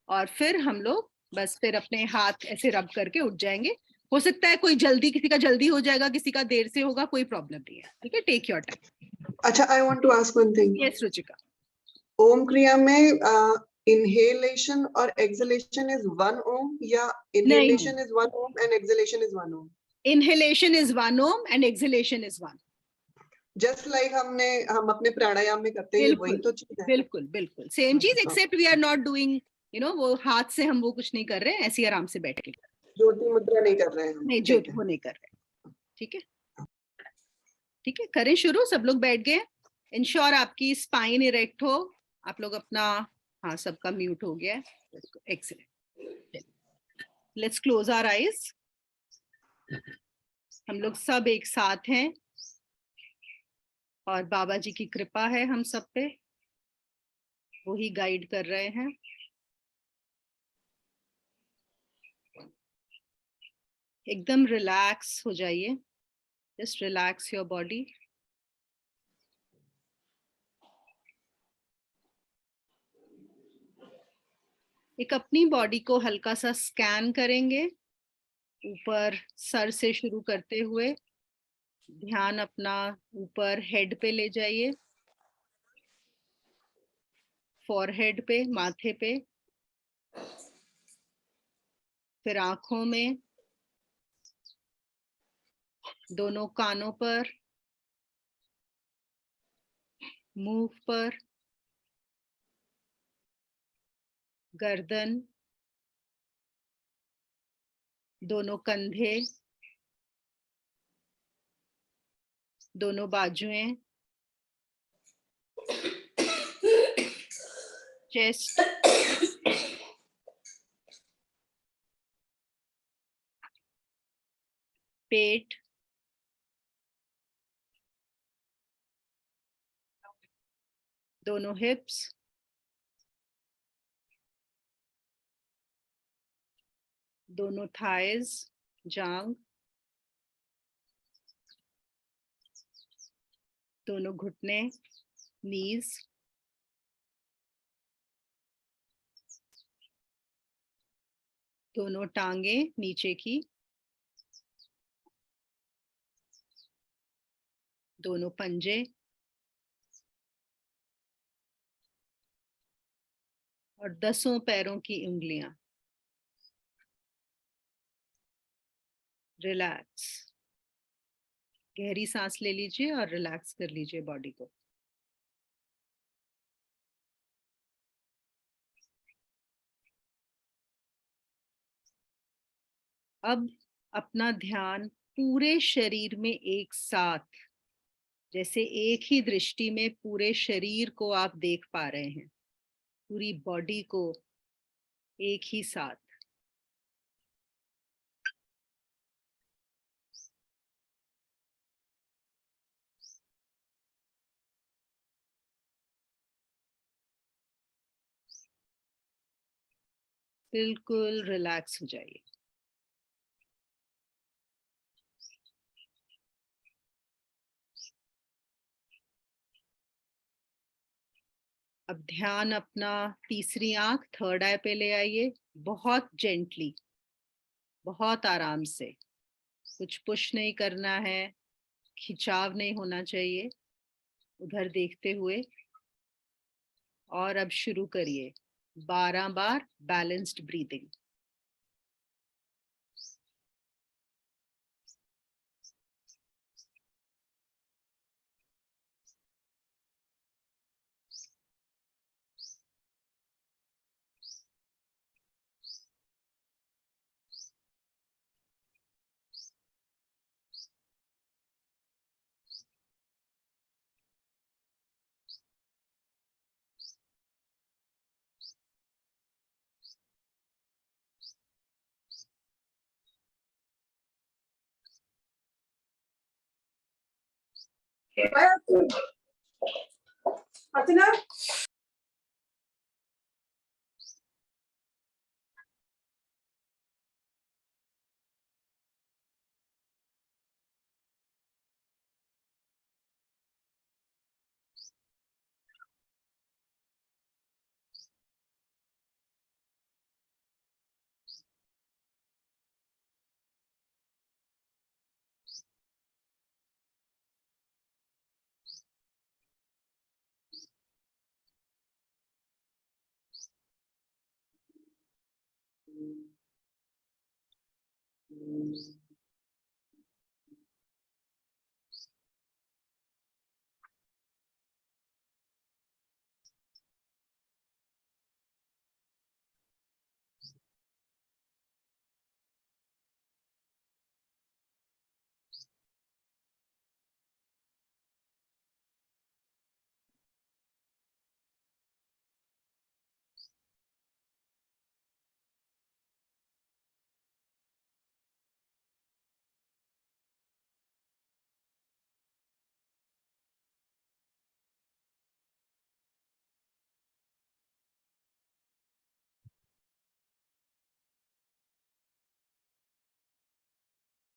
और फिर हम लोग बस फिर अपने हाथ ऐसे रब करके उठ जाएंगे। हो सकता है कोई जल्दी, किसी का जल्दी हो जाएगा, किसी का देर से होगा, कोई प्रॉब्लम नहीं है, ठीक है? Take your time. अच्छा, I want to ask one thing. Yes Ruchika. Om Kriya में इनहेलेशन और एक्सहेलेशन इज वन ओम, या inhalation is one Om and exhalation is one Om? Inhalation is one Om and exhalation is one. Just like हम अपने प्राणायाम में करते हैं, वही तो चीज है। बिल्कुल बिल्कुल सेम चीज, except we are not doing वो हाथ से हम वो कुछ नहीं कर रहे हैं, ऐसे आराम से बैठ के ज्योति मुद्रा नहीं कर रहे हैं हम। नहीं, ज्योति वो नहीं कर रहे। ठीक है, ठीक है, करें शुरू। सब लोग बैठ गए? इंश्योर आपकी स्पाइन इरेक्ट हो। आप लोग अपना, हाँ सबका म्यूट हो गया है। Excellent. Let's close our eyes. हम लोग सब एक साथ हैं और बाबा जी की कृपा है हम सब पे, वो ही गाइड कर रहे हैं। एकदम रिलैक्स हो जाइए, जस्ट रिलैक्स योर बॉडी। एक अपनी बॉडी को हल्का सा स्कैन करेंगे, ऊपर सर से शुरू करते हुए ध्यान अपना ऊपर हेड पे ले जाइए, फॉरहेड पे, माथे पे, फिर आंखों में, दोनों कानों पर, मुंह पर, गर्दन, दोनों कंधे, दोनों बाजुएं, चेस्ट, पेट, दोनों हिप्स, दोनों थाइज, जांग, दोनों घुटने, नीज, दोनों टांगे नीचे की, दोनों पंजे, और 10 पैरों की उंगलियां। रिलैक्स, गहरी सांस ले लीजिए और रिलैक्स कर लीजिए बॉडी को। अब अपना ध्यान पूरे शरीर में एक साथ, जैसे एक ही दृष्टि में पूरे शरीर को आप देख पा रहे हैं, पूरी बॉडी को एक ही साथ। बिल्कुल रिलैक्स हो जाइए। अब ध्यान अपना तीसरी आंख, थर्ड आई पे ले आइए, बहुत जेंटली, बहुत आराम से। कुछ पुश नहीं करना है, खिंचाव नहीं होना चाहिए, उधर देखते हुए। और अब शुरू करिए 12 बार बैलेंस्ड ब्रीदिंग।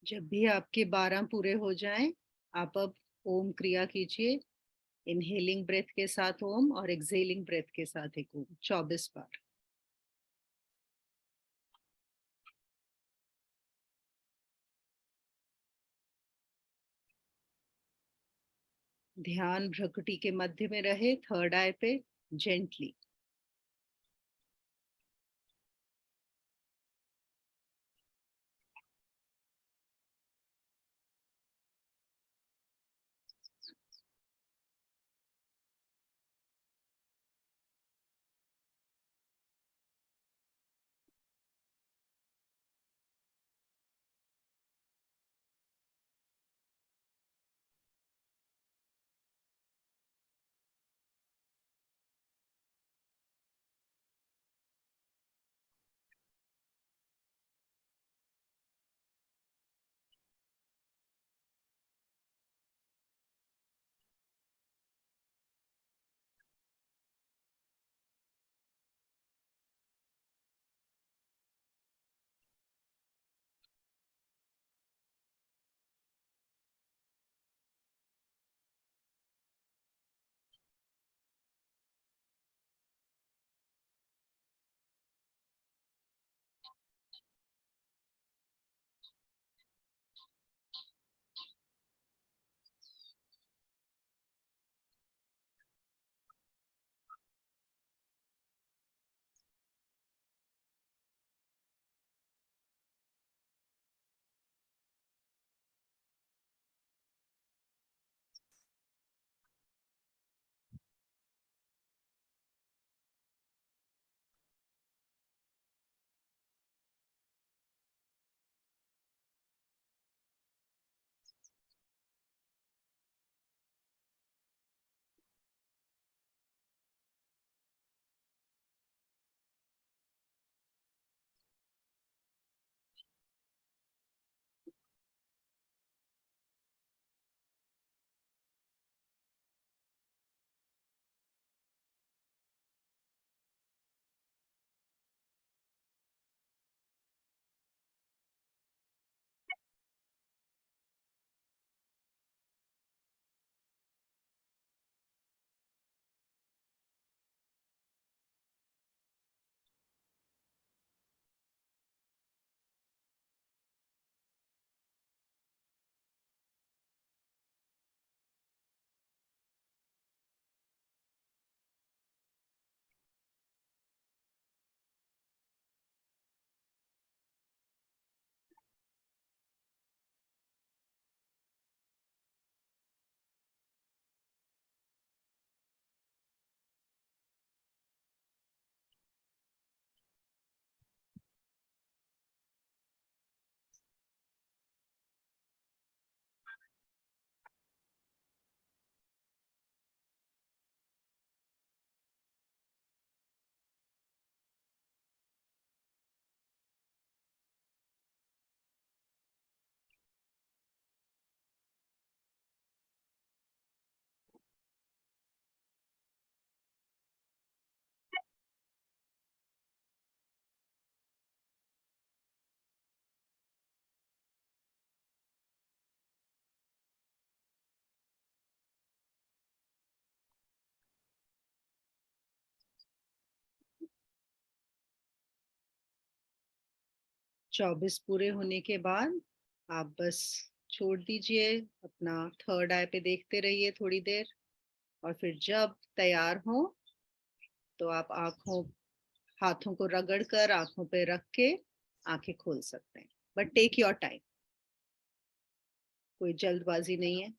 जब भी आपके 12 पूरे हो जाएं, आप अब ओम क्रिया कीजिए। इनहेलिंग ब्रेथ के साथ ओम और एक्सहेलिंग ब्रेथ के साथ एक ओम 24 बार। ध्यान भ्रुकुटी के मध्य में रहे, थर्ड आई पे, जेंटली। 24 पूरे होने के बाद आप बस छोड़ दीजिए, अपना थर्ड आई पे देखते रहिए थोड़ी देर, और फिर जब तैयार हो तो आप हाथों को रगड़ कर आंखों पे रख के आंखें खोल सकते हैं, बट टेक योर टाइम, कोई जल्दबाजी नहीं है।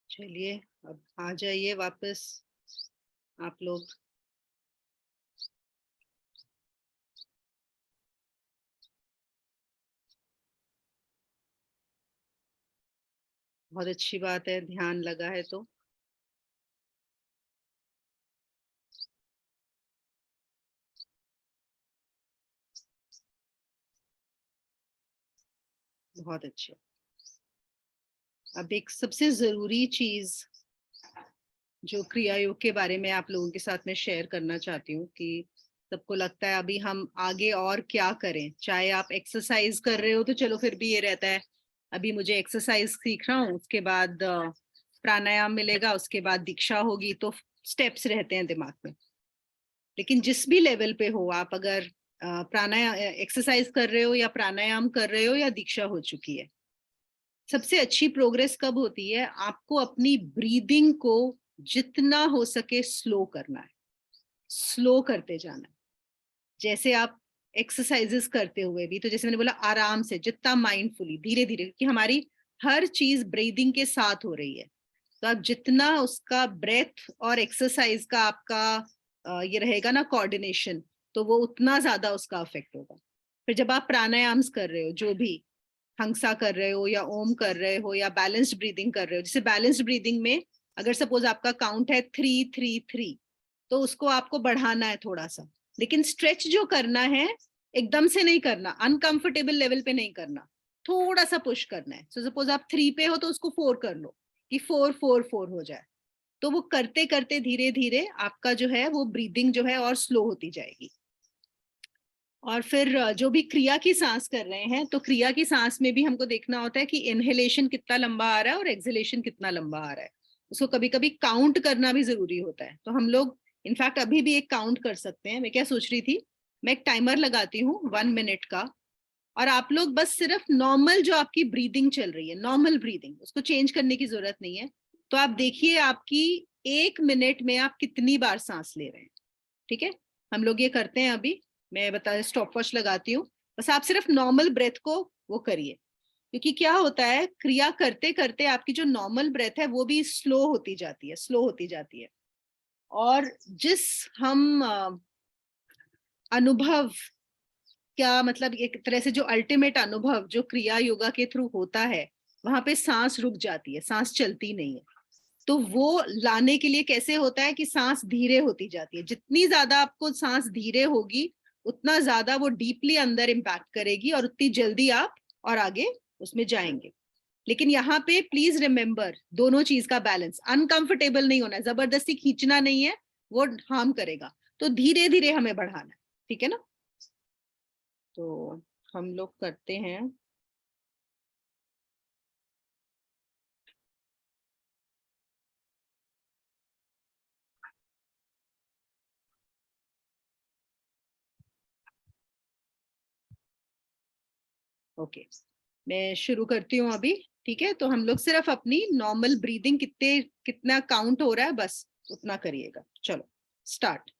चलिए, अब आ जाइए वापस आप लोग। बहुत अच्छी बात है, ध्यान लगा है तो। बहुत अच्छे। अब एक सबसे जरूरी चीज जो क्रिया योग के बारे में आप लोगों के साथ में शेयर करना चाहती हूँ कि सबको लगता है अभी हम आगे और क्या करें, चाहे आप एक्सरसाइज कर रहे हो तो चलो फिर भी ये रहता है अभी मुझे एक्सरसाइज सीख रहा हूँ, उसके बाद प्राणायाम मिलेगा, उसके बाद दीक्षा होगी, तो स्टेप्स रहते हैं दिमाग में। लेकिन जिस भी लेवल पे हो आप, अगर प्राणायाम एक्सरसाइज कर रहे हो या प्राणायाम कर रहे हो या दीक्षा हो चुकी है, सबसे अच्छी प्रोग्रेस कब होती है? आपको अपनी ब्रीदिंग को जितना हो सके स्लो करना है, स्लो करते जाना है। जैसे आप एक्सरसाइजेस करते हुए भी, तो जैसे मैंने बोला आराम से, जितना माइंडफुली, धीरे धीरे, कि हमारी हर चीज ब्रीदिंग के साथ हो रही है, तो आप जितना उसका ब्रेथ और एक्सरसाइज का आपका ये रहेगा ना कोऑर्डिनेशन, तो वो उतना ज्यादा उसका इफेक्ट होगा। फिर जब आप प्राणायाम्स कर रहे हो, जो भी हंसा कर रहे हो या ओम कर रहे हो या बैलेंस्ड ब्रीदिंग कर रहे हो, जैसे बैलेंस्ड ब्रीदिंग में अगर सपोज आपका काउंट है 3-3-3, तो उसको आपको बढ़ाना है थोड़ा सा, लेकिन स्ट्रेच जो करना है एकदम से नहीं करना, अनकंफर्टेबल लेवल पे नहीं करना, थोड़ा सा पुश करना है। सो सपोज आप 3 पे हो तो उसको 4 कर लो कि 4-4-4 हो जाए। तो वो करते करते धीरे धीरे आपका जो है वो ब्रीदिंग जो है और स्लो होती जाएगी। और फिर जो भी क्रिया की सांस कर रहे हैं, तो क्रिया की सांस में भी हमको देखना होता है कि इनहेलेशन कितना लंबा आ रहा है और एक्सहेलेशन कितना लंबा आ रहा है। उसको कभी कभी काउंट करना भी जरूरी होता है। तो हम लोग इनफैक्ट अभी भी एक काउंट कर सकते हैं। मैं क्या सोच रही थी, मैं एक टाइमर लगाती हूँ 1 मिनट का, और आप लोग बस सिर्फ नॉर्मल जो आपकी ब्रीदिंग चल रही है, नॉर्मल ब्रीदिंग, उसको चेंज करने की जरूरत नहीं है। तो आप देखिए आपकी 1 मिनट में आप कितनी बार सांस ले रहे हैं। ठीक है, हम लोग ये करते हैं अभी। मैं बता स्टॉप वॉच लगाती हूँ, बस आप सिर्फ नॉर्मल ब्रेथ को वो करिए, क्योंकि क्या होता है क्रिया करते करते आपकी जो नॉर्मल ब्रेथ है वो भी स्लो होती जाती है, स्लो होती जाती है। और जिस हम अनुभव, क्या मतलब एक तरह से जो अल्टीमेट अनुभव जो क्रिया योगा के थ्रू होता है, वहां पे सांस रुक जाती है, सांस चलती नहीं है। तो वो लाने के लिए कैसे होता है कि सांस धीरे होती जाती है। जितनी ज्यादा आपको सांस धीरे होगी उतना ज्यादा वो डीपली अंदर इम्पैक्ट करेगी और उतनी जल्दी आप और आगे उसमें जाएंगे। लेकिन यहाँ पे प्लीज रिमेम्बर दोनों चीज का बैलेंस, अनकंफर्टेबल नहीं होना है, जबरदस्ती खींचना नहीं है, वो हार्म करेगा। तो धीरे धीरे हमें बढ़ाना है, ठीक है ना? तो हम लोग करते हैं। ओके, मैं शुरू करती हूँ अभी। ठीक है, तो हम लोग सिर्फ अपनी नॉर्मल ब्रीदिंग कितना काउंट हो रहा है बस उतना करिएगा। चलो स्टार्ट।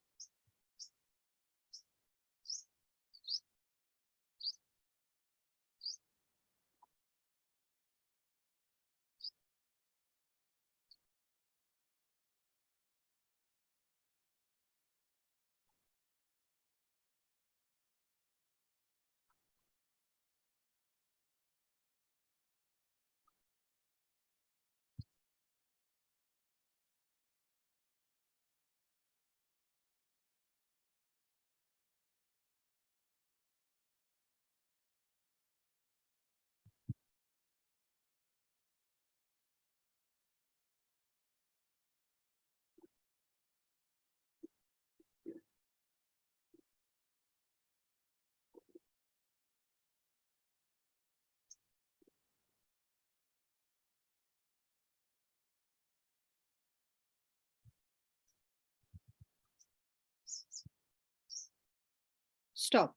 स्टॉप।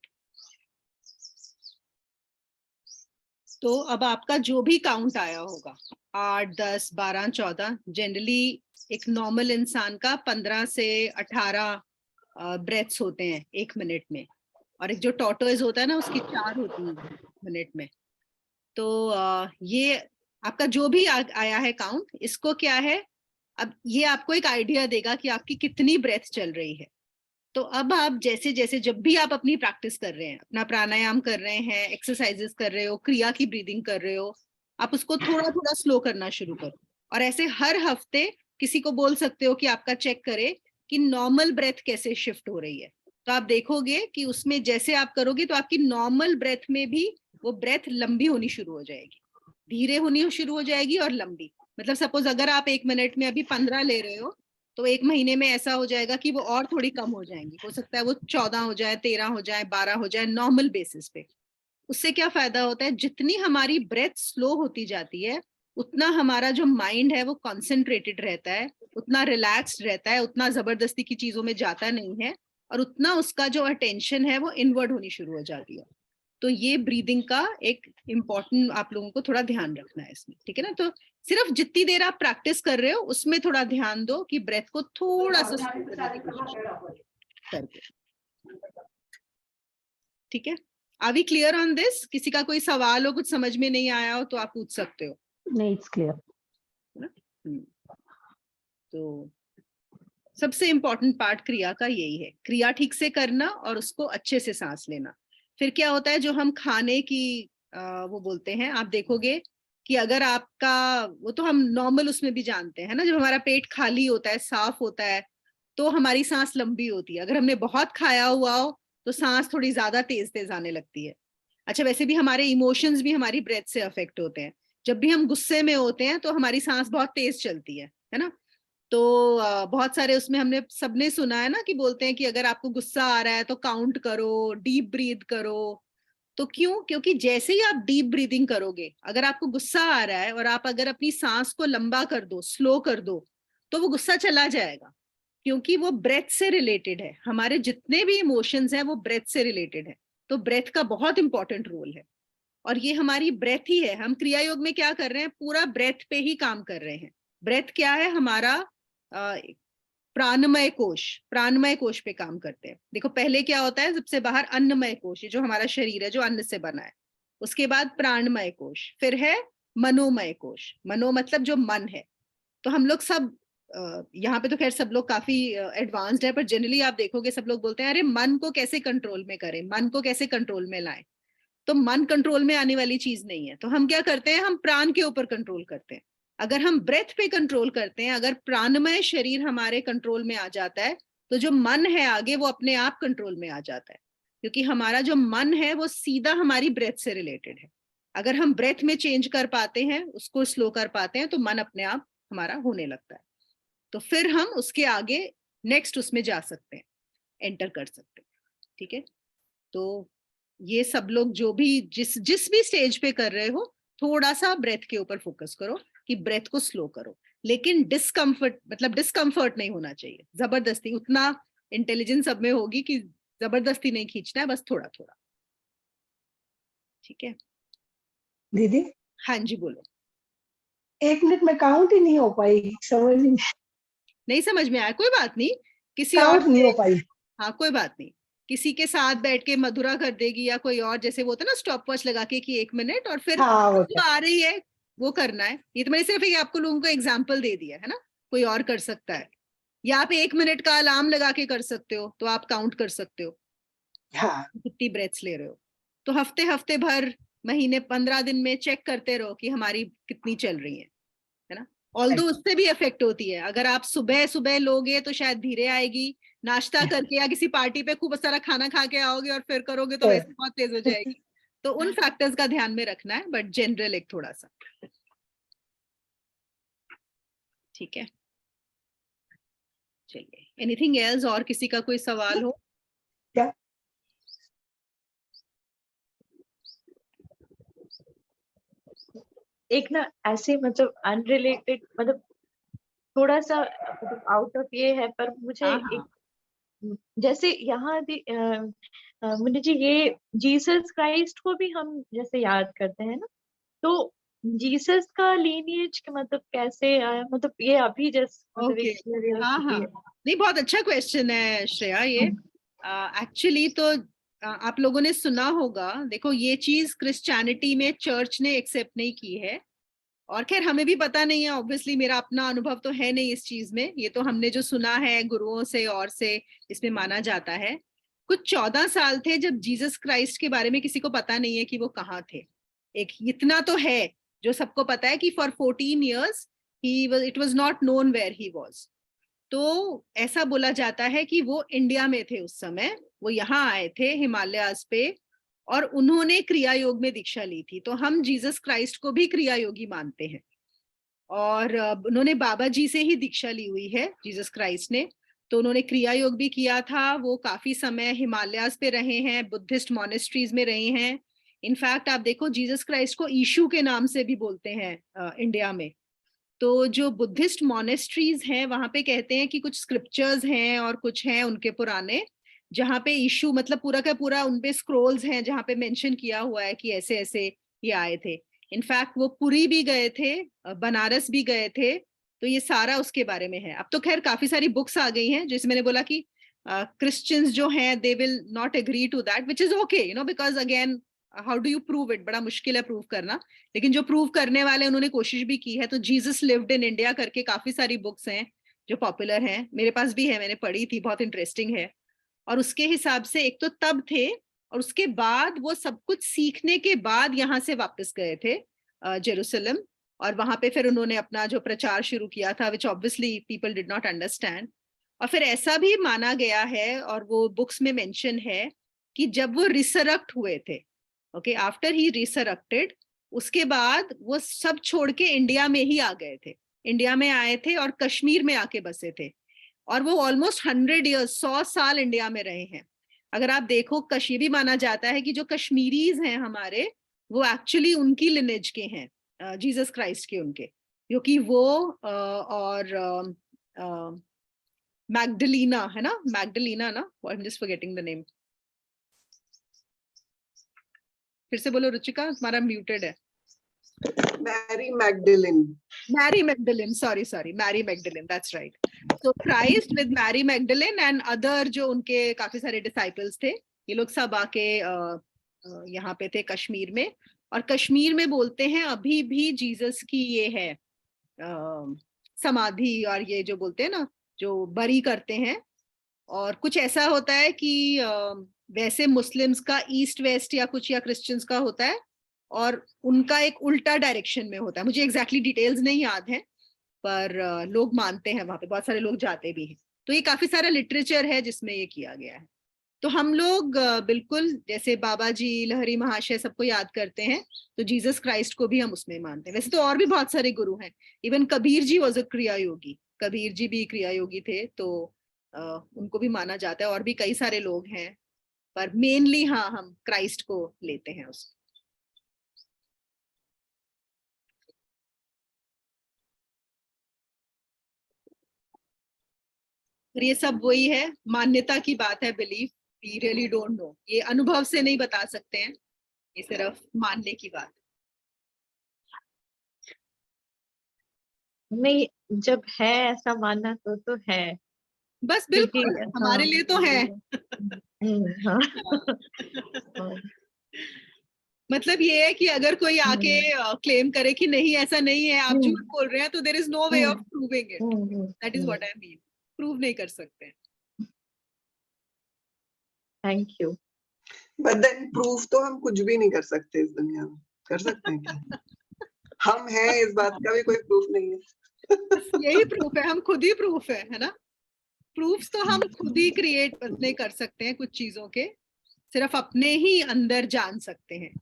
तो अब आपका जो भी काउंट आया होगा, 8, 10, 12, 14, जनरली एक नॉर्मल इंसान का 15 से 18 ब्रेथ्स होते हैं 1 मिनट में, और एक जो टॉर्टोइज होता है ना उसकी 4 होती है मिनट में। तो ये आपका जो भी आया है काउंट, इसको क्या है, अब ये आपको एक आइडिया देगा कि आपकी कितनी ब्रेथ चल रही है। तो अब आप जैसे जैसे जब भी आप अपनी प्रैक्टिस कर रहे हैं, अपना प्राणायाम कर रहे हैं, एक्सरसाइजेस कर रहे हो, क्रिया की ब्रीदिंग कर रहे हो, आप उसको थोड़ा थोड़ा स्लो करना शुरू करो। और ऐसे हर हफ्ते किसी को बोल सकते हो कि आपका चेक करे कि नॉर्मल ब्रेथ कैसे शिफ्ट हो रही है। तो आप देखोगे कि उसमें जैसे आप करोगे तो आपकी नॉर्मल ब्रेथ में भी वो ब्रेथ लंबी होनी शुरू हो जाएगी, धीरे होनी शुरू हो जाएगी और लंबी। मतलब सपोज अगर आप 1 मिनट में अभी 15 ले रहे हो, तो 1 महीने में ऐसा हो जाएगा कि वो और थोड़ी कम हो जाएंगी, हो सकता है वो 14 हो जाए, 13 हो जाए, 12 हो जाए नॉर्मल बेसिस पे। उससे क्या फायदा होता है, जितनी हमारी ब्रेथ स्लो होती जाती है उतना हमारा जो माइंड है वो कॉन्सेंट्रेटेड रहता है, उतना रिलैक्स्ड रहता है, उतना जबरदस्ती की चीजों में जाता नहीं है, और उतना उसका जो अटेंशन है वो इनवर्ड होनी शुरू हो जाती है। तो ये ब्रीदिंग का एक इम्पोर्टेंट आप लोगों को थोड़ा ध्यान रखना है इसमें, ठीक है ना। तो सिर्फ जितनी देर आप प्रैक्टिस कर रहे हो उसमें थोड़ा ध्यान दो कि ब्रेथ को थोड़ा सा स्लो करने की कोशिश करके, ठीक है। Are we clear on this? किसी का कोई सवाल हो, कुछ समझ में नहीं आया हो तो आप पूछ सकते हो। नहीं, इट्स क्लियर। तो सबसे इंपॉर्टेंट पार्ट क्रिया का यही है, क्रिया ठीक से करना और उसको अच्छे से सांस लेना। फिर क्या होता है, जो हम खाने की वो बोलते हैं, आप देखोगे कि अगर आपका, वो तो हम नॉर्मल उसमें भी जानते हैं ना, जब हमारा पेट खाली होता है, साफ होता है, तो हमारी सांस लंबी होती है। अगर हमने बहुत खाया हुआ हो तो सांस थोड़ी ज्यादा तेज तेज आने लगती है। अच्छा, वैसे भी हमारे इमोशंस भी हमारी ब्रेथ से अफेक्ट होते हैं। जब भी हम गुस्से में होते हैं तो हमारी सांस बहुत तेज चलती है ना। तो बहुत सारे उसमें हमने सबने सुना है ना कि बोलते हैं कि अगर आपको गुस्सा आ रहा है तो काउंट करो, डीप ब्रीथ करो। तो क्यों? क्योंकि जैसे ही आप डीप ब्रीदिंग करोगे, अगर आपको गुस्सा आ रहा है और आप अगर अपनी सांस को लंबा कर दो, स्लो कर दो, तो वो गुस्सा चला जाएगा, क्योंकि वो ब्रेथ से रिलेटेड है। हमारे जितने भी इमोशंस हैं वो ब्रेथ से रिलेटेड है। तो ब्रेथ का बहुत इंपॉर्टेंट रोल है, और ये हमारी ब्रेथ ही है। हम क्रिया योग में क्या कर रहे हैं, पूरा ब्रेथ पे ही काम कर रहे हैं। ब्रेथ क्या है? हमारा प्राणमय कोश, प्राणमय कोश पे काम करते हैं। देखो पहले क्या होता है, सबसे बाहर अन्नमय कोश, जो हमारा शरीर है जो अन्न से बना है, उसके बाद प्राणमय कोश, फिर है मनोमय कोश। मनो मतलब जो मन है। तो हम लोग सब यहाँ पे तो खैर सब लोग काफी एडवांस्ड है, पर जनरली आप देखोगे सब लोग बोलते हैं अरे मन को कैसे कंट्रोल में करें, मन को कैसे कंट्रोल में लाएं। तो मन कंट्रोल में आने वाली चीज नहीं है। तो हम क्या करते हैं, हम प्राण के ऊपर कंट्रोल करते हैं। अगर हम ब्रेथ पे कंट्रोल करते हैं, अगर प्राणमय शरीर हमारे कंट्रोल में आ जाता है, तो जो मन है आगे वो अपने आप कंट्रोल में आ जाता है, क्योंकि हमारा जो मन है वो सीधा हमारी ब्रेथ से रिलेटेड है। अगर हम ब्रेथ में चेंज कर पाते हैं, उसको स्लो कर पाते हैं, तो मन अपने आप हमारा होने लगता है। तो फिर हम उसके आगे नेक्स्ट उसमें जा सकते हैं, एंटर कर सकते हैं, ठीक है। तो ये सब लोग जो भी जिस भी स्टेज पे कर रहे हो, थोड़ा सा ब्रेथ के ऊपर फोकस करो कि ब्रेथ को स्लो करो, लेकिन डिस्कम्फर्ट नहीं होना चाहिए जबरदस्ती। उतना इंटेलिजेंस सब में होगी कि जबरदस्ती नहीं खींचना है, बस थोड़ा थोड़ा, ठीक है। दीदी, हाँ जी बोलो। 1 मिनट में काउंट ही नहीं हो पाई, समझ नहीं समझ में आया? कोई बात नहीं, किसी काउंट और नहीं हो पाई। हाँ कोई बात नहीं, किसी के साथ बैठ के मधुरा कर देगी, या कोई और, जैसे वो होता है ना स्टॉप वॉच लगा के कि 1 मिनट, और फिर हाँ, जो आ रही है वो करना है। ये तो मैंने सिर्फ एक आपको लोगों को एग्जाम्पल दे दिया है ना, कोई और कर सकता है। या आप 1 मिनट का अलार्म लगा के कर सकते हो, तो आप काउंट कर सकते हो हाँ, कितनी ब्रेथ्स ले रहे हो। तो हफ्ते भर, महीने, 15 दिन में चेक करते रहो कि हमारी कितनी चल रही है ना। ऑल्दो उससे भी इफेक्ट होती है। अगर आप सुबह सुबह लोगे तो शायद धीरे आएगी, नाश्ता करके या किसी पार्टी पे खूब सारा खाना खा के आओगे और फिर करोगे तो वैसे बहुत तेज हो जाएगी। तो उन फैक्टर्स का ध्यान में रखना है, बट जनरल एक थोड़ा सा, ठीक है। चलिए, एनीथिंग एल्स? और किसी का कोई सवाल हो? क्या? एक ना ऐसे मतलब अनरिलेटेड, मतलब थोड़ा सा आउट ऑफ ये है, पर मुझे एक, जैसे यहाँ मुन्नी जी, ये जीसस क्राइस्ट को भी हम जैसे याद करते हैं ना, तो जीसस का लीनिएज मतलब कैसे आया, मतलब ये अभी जैसे मतलब ओके, एक curiosity हाँ, है। नहीं बहुत अच्छा क्वेश्चन है श्रेया ये। एक्चुअली तो आप लोगों ने सुना होगा, देखो ये चीज क्रिश्चियनिटी में चर्च ने एक्सेप्ट नहीं की है, और खैर हमें भी पता नहीं है, ऑब्वियसली मेरा अपना अनुभव तो है नहीं इस चीज में, ये तो हमने जो सुना है गुरुओं से और से इसमें माना जाता है। कुछ 14 साल थे जब जीसस क्राइस्ट के बारे में किसी को पता नहीं है कि वो कहाँ थे। एक इतना तो है जो सबको पता है कि for 14 years it was not known where he was. तो ऐसा बोला जाता है कि वो इंडिया में थे उस समय, वो यहाँ आए थे हिमालयाज पे, और उन्होंने क्रिया योग में दीक्षा ली थी। तो हम जीसस क्राइस्ट को भी क्रिया योगी मानते हैं, और उन्होंने बाबा जी से ही दीक्षा ली हुई है जीसस क्राइस्ट ने। तो उन्होंने क्रिया योग भी किया था, वो काफी समय हिमालयाज पे रहे हैं, बुद्धिस्ट मॉनेस्ट्रीज में रहे हैं। इनफैक्ट आप देखो जीसस क्राइस्ट को ईशु के नाम से भी बोलते हैं इंडिया में। तो जो बुद्धिस्ट मॉनेस्ट्रीज हैं वहां पे कहते हैं कि कुछ स्क्रिप्चर्स हैं और कुछ हैं उनके पुराने, जहाँ पे ईशु मतलब पूरा का पूरा उनपे स्क्रोल्स हैं जहाँ पे मेंशन किया हुआ है कि ऐसे ऐसे ये आए थे। इनफैक्ट वो पुरी भी गए थे, बनारस भी गए थे, तो ये सारा उसके बारे में है। अब तो खैर काफी सारी बुक्स आ गई हैं, जैसे मैंने बोला कि क्रिश्चियंस जो हैं they will not agree to that, which is okay, you know, because again how do you prove it, बड़ा मुश्किल है प्रूव करना, लेकिन जो प्रूव करने वाले उन्होंने कोशिश भी की है। तो जीसस लिव्ड इन इंडिया करके काफी सारी बुक्स हैं जो पॉपुलर हैं, मेरे पास भी है, मैंने पढ़ी थी, बहुत इंटरेस्टिंग है। और उसके हिसाब से एक तो तब थे, और उसके बाद वो सब कुछ सीखने के बाद यहाँ से वापस गए थे जेरूसलम, और वहां पे फिर उन्होंने अपना जो प्रचार शुरू किया था, which obviously people did not understand. और फिर ऐसा भी माना गया है, और वो बुक्स में मेंशन है, कि जब वो रिसरक्ट हुए थे, ओके, आफ्टर ही रिसरक्टेड, उसके बाद वो सब छोड़ के इंडिया में ही आ गए थे, इंडिया में आए थे और कश्मीर में आके बसे थे। और वो ऑलमोस्ट 100 ईयर्स, 100 साल इंडिया में रहे हैं। अगर आप देखो, ये भी माना जाता है कि जो कश्मीरीज हैं हमारे, वो एक्चुअली उनकी लिनेज के हैं, जीसस क्राइस्ट के उनके, क्योंकि वो और मैगडलीना है ना, मैगडलीना ना, I am just forgetting the name, फिर से बोलो रुचिका, तुम्हारा म्यूटेड है। Mary Magdalene, sorry, Mary Magdalene, that's right. So Christ with Mary Magdalene and other जो उनके काफी सारे डिसाइपल्स थे, ये लोग सब आके यहाँ पे थे कश्मीर में। और कश्मीर में बोलते हैं अभी भी जीसस की ये है समाधि, और ये जो बोलते हैं ना, जो बरी करते हैं। और कुछ ऐसा होता है कि वैसे मुस्लिम्स का ईस्ट वेस्ट या कुछ, या क्रिश्चियंस का होता है, और उनका एक उल्टा डायरेक्शन में होता है। मुझे एग्जैक्टली डिटेल्स नहीं याद है, पर लोग मानते हैं, वहां पे बहुत सारे लोग जाते भी हैं। तो ये काफी सारा लिटरेचर है जिसमें ये किया गया है। तो हम लोग बिल्कुल जैसे बाबा जी, लहरी महाशय सबको याद करते हैं, तो जीसस क्राइस्ट को भी हम उसमें मानते हैं। वैसे तो और भी बहुत सारे गुरु हैं, even Kabir ji was a kriya yogi, Kabir ji भी क्रिया योगी थे, तो उनको भी माना जाता है। और भी कई सारे लोग हैं, पर मेनली हाँ हम क्राइस्ट को लेते हैं उसको। ये सब वही है, मान्यता की बात है, belief, we really don't know, ये अनुभव से नहीं बता सकते हैं, ये सिर्फ मानने की बात। नहीं, जब है ऐसा मानना तो है, बस बिल्कुल हमारे लिए तो है। मतलब ये है कि अगर कोई आके क्लेम करे कि नहीं ऐसा नहीं है, आप झूठ बोल रहे हैं, तो there is no way of proving it, that is what I mean, prove नहीं कर सकते। Thank you. But then proof तो हम कुछ भी नहीं कर सकते इस दुनिया में, कर सकते हैं क्या? हम हैं, इस बात का भी कोई प्रूफ नहीं है। यही प्रूफ है, हम खुद ही प्रूफ है ना। प्रूफ्स तो हम खुद ही क्रिएट नहीं कर सकते हैं कुछ चीजों के, सिर्फ अपने ही अंदर जान सकते हैं।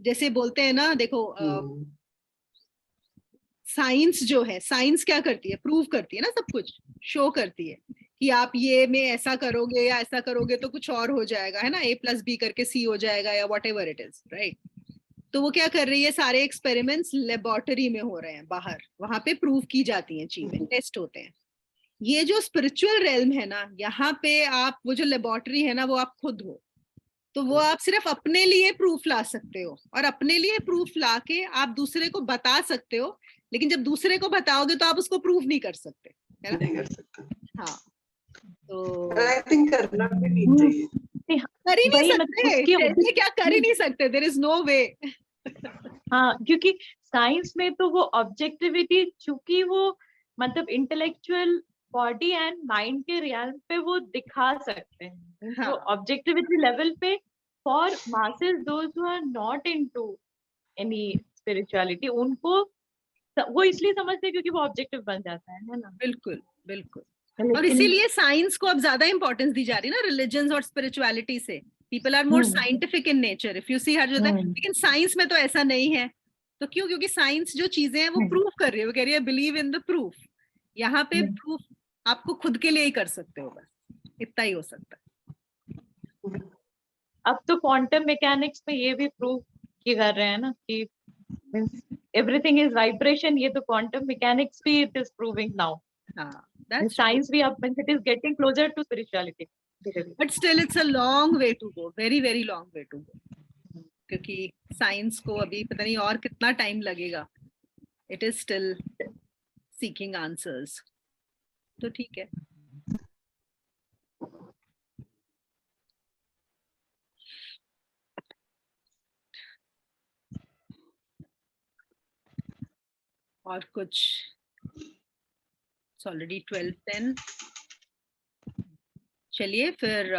जैसे बोलते हैं ना, देखो साइंस जो है, साइंस क्या करती है, प्रूव करती है ना, सब कुछ शो करती है कि आप ये में ऐसा करोगे या ऐसा करोगे तो कुछ और हो जाएगा, है ना, A+B करके C हो जाएगा, या what ever it is, right. तो वो क्या कर रही है, सारे एक्सपेरिमेंट्स लेबोरेटरी में हो रहे हैं बाहर, वहां पे प्रूव की जाती हैं चीजें, टेस्ट होते हैं। ये जो स्पिरिचुअल रेल्म है ना, यहाँ पे आप वो जो लेबोरेटरी है ना, वो आप खुद हो। तो वो आप सिर्फ अपने लिए प्रूफ ला सकते हो, और अपने लिए प्रूफ लाके आप दूसरे को बता सकते हो, लेकिन जब दूसरे को बताओगे तो आप उसको प्रूफ नहीं कर सकते, है ना? नहीं कर सकते। हाँ, तो आई थिंक करना भी नहीं चाहिए, कर ही नहीं सकते, क्या कर ही नहीं सकते, देयर इज नो वे। हाँ, क्योंकि साइंस में तो वो ऑब्जेक्टिविटी, चूंकि वो मतलब इंटेलेक्चुअल बॉडी एंड माइंड के रियल पे वो दिखा सकते हैं, तो ऑब्जेक्टिविटी लेवल पे for masses, those who are not into any spirituality, उनको वो इसलिए समझते हैं क्योंकि वो ऑब्जेक्टिव बन जाता है ना। बिल्कुल बिल्कुल। और इसीलिए साइंस को अब ज्यादा इंपॉर्टेंस दी जा रही है ना, रिलीजन और स्पिरिचुअलिटी से, people are more scientific in nature, if you see हर जगह। लेकिन साइंस में तो ऐसा नहीं है। तो क्यों? क्योंकि साइंस जो चीजें हैं वो प्रूव कर रही है, वो कह रही है बिलीव इन द प्रूफ। यहाँ पे प्रूफ आपको खुद के लिए ही कर सकते हो, बस इतना ही हो सकता है। अब तो क्वांटम मैकेनिक्स में ये भी प्रूव किए कर रहे हैं ना कि एवरीथिंग इज वाइब्रेशन, ये तो क्वांटम मैकेनिक्स भी it is proving now. Science भी अब it is getting closer to spirituality, but still it's a long way to go, very very long way to go, क्योंकि साइंस को अभी पता नहीं और कितना टाइम लगेगा। It is still seeking answers. तो ठीक है। और कुछ? ऑलरेडी 12:10। चलिए फिर,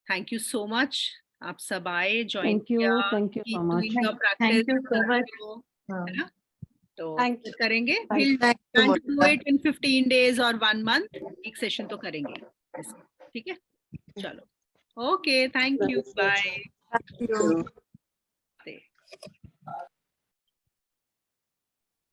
थैंक यू सो मच, आप सब आए, ज्वाइन किया। Thank you so much. Thank you so much. है ना? तो Thank you. करेंगे, Thank we'll you. plan to do it in 15 days और 1 month, एक सेशन तो करेंगे इसका, ठीक है? चलो, okay, thank you, bye. Thank you.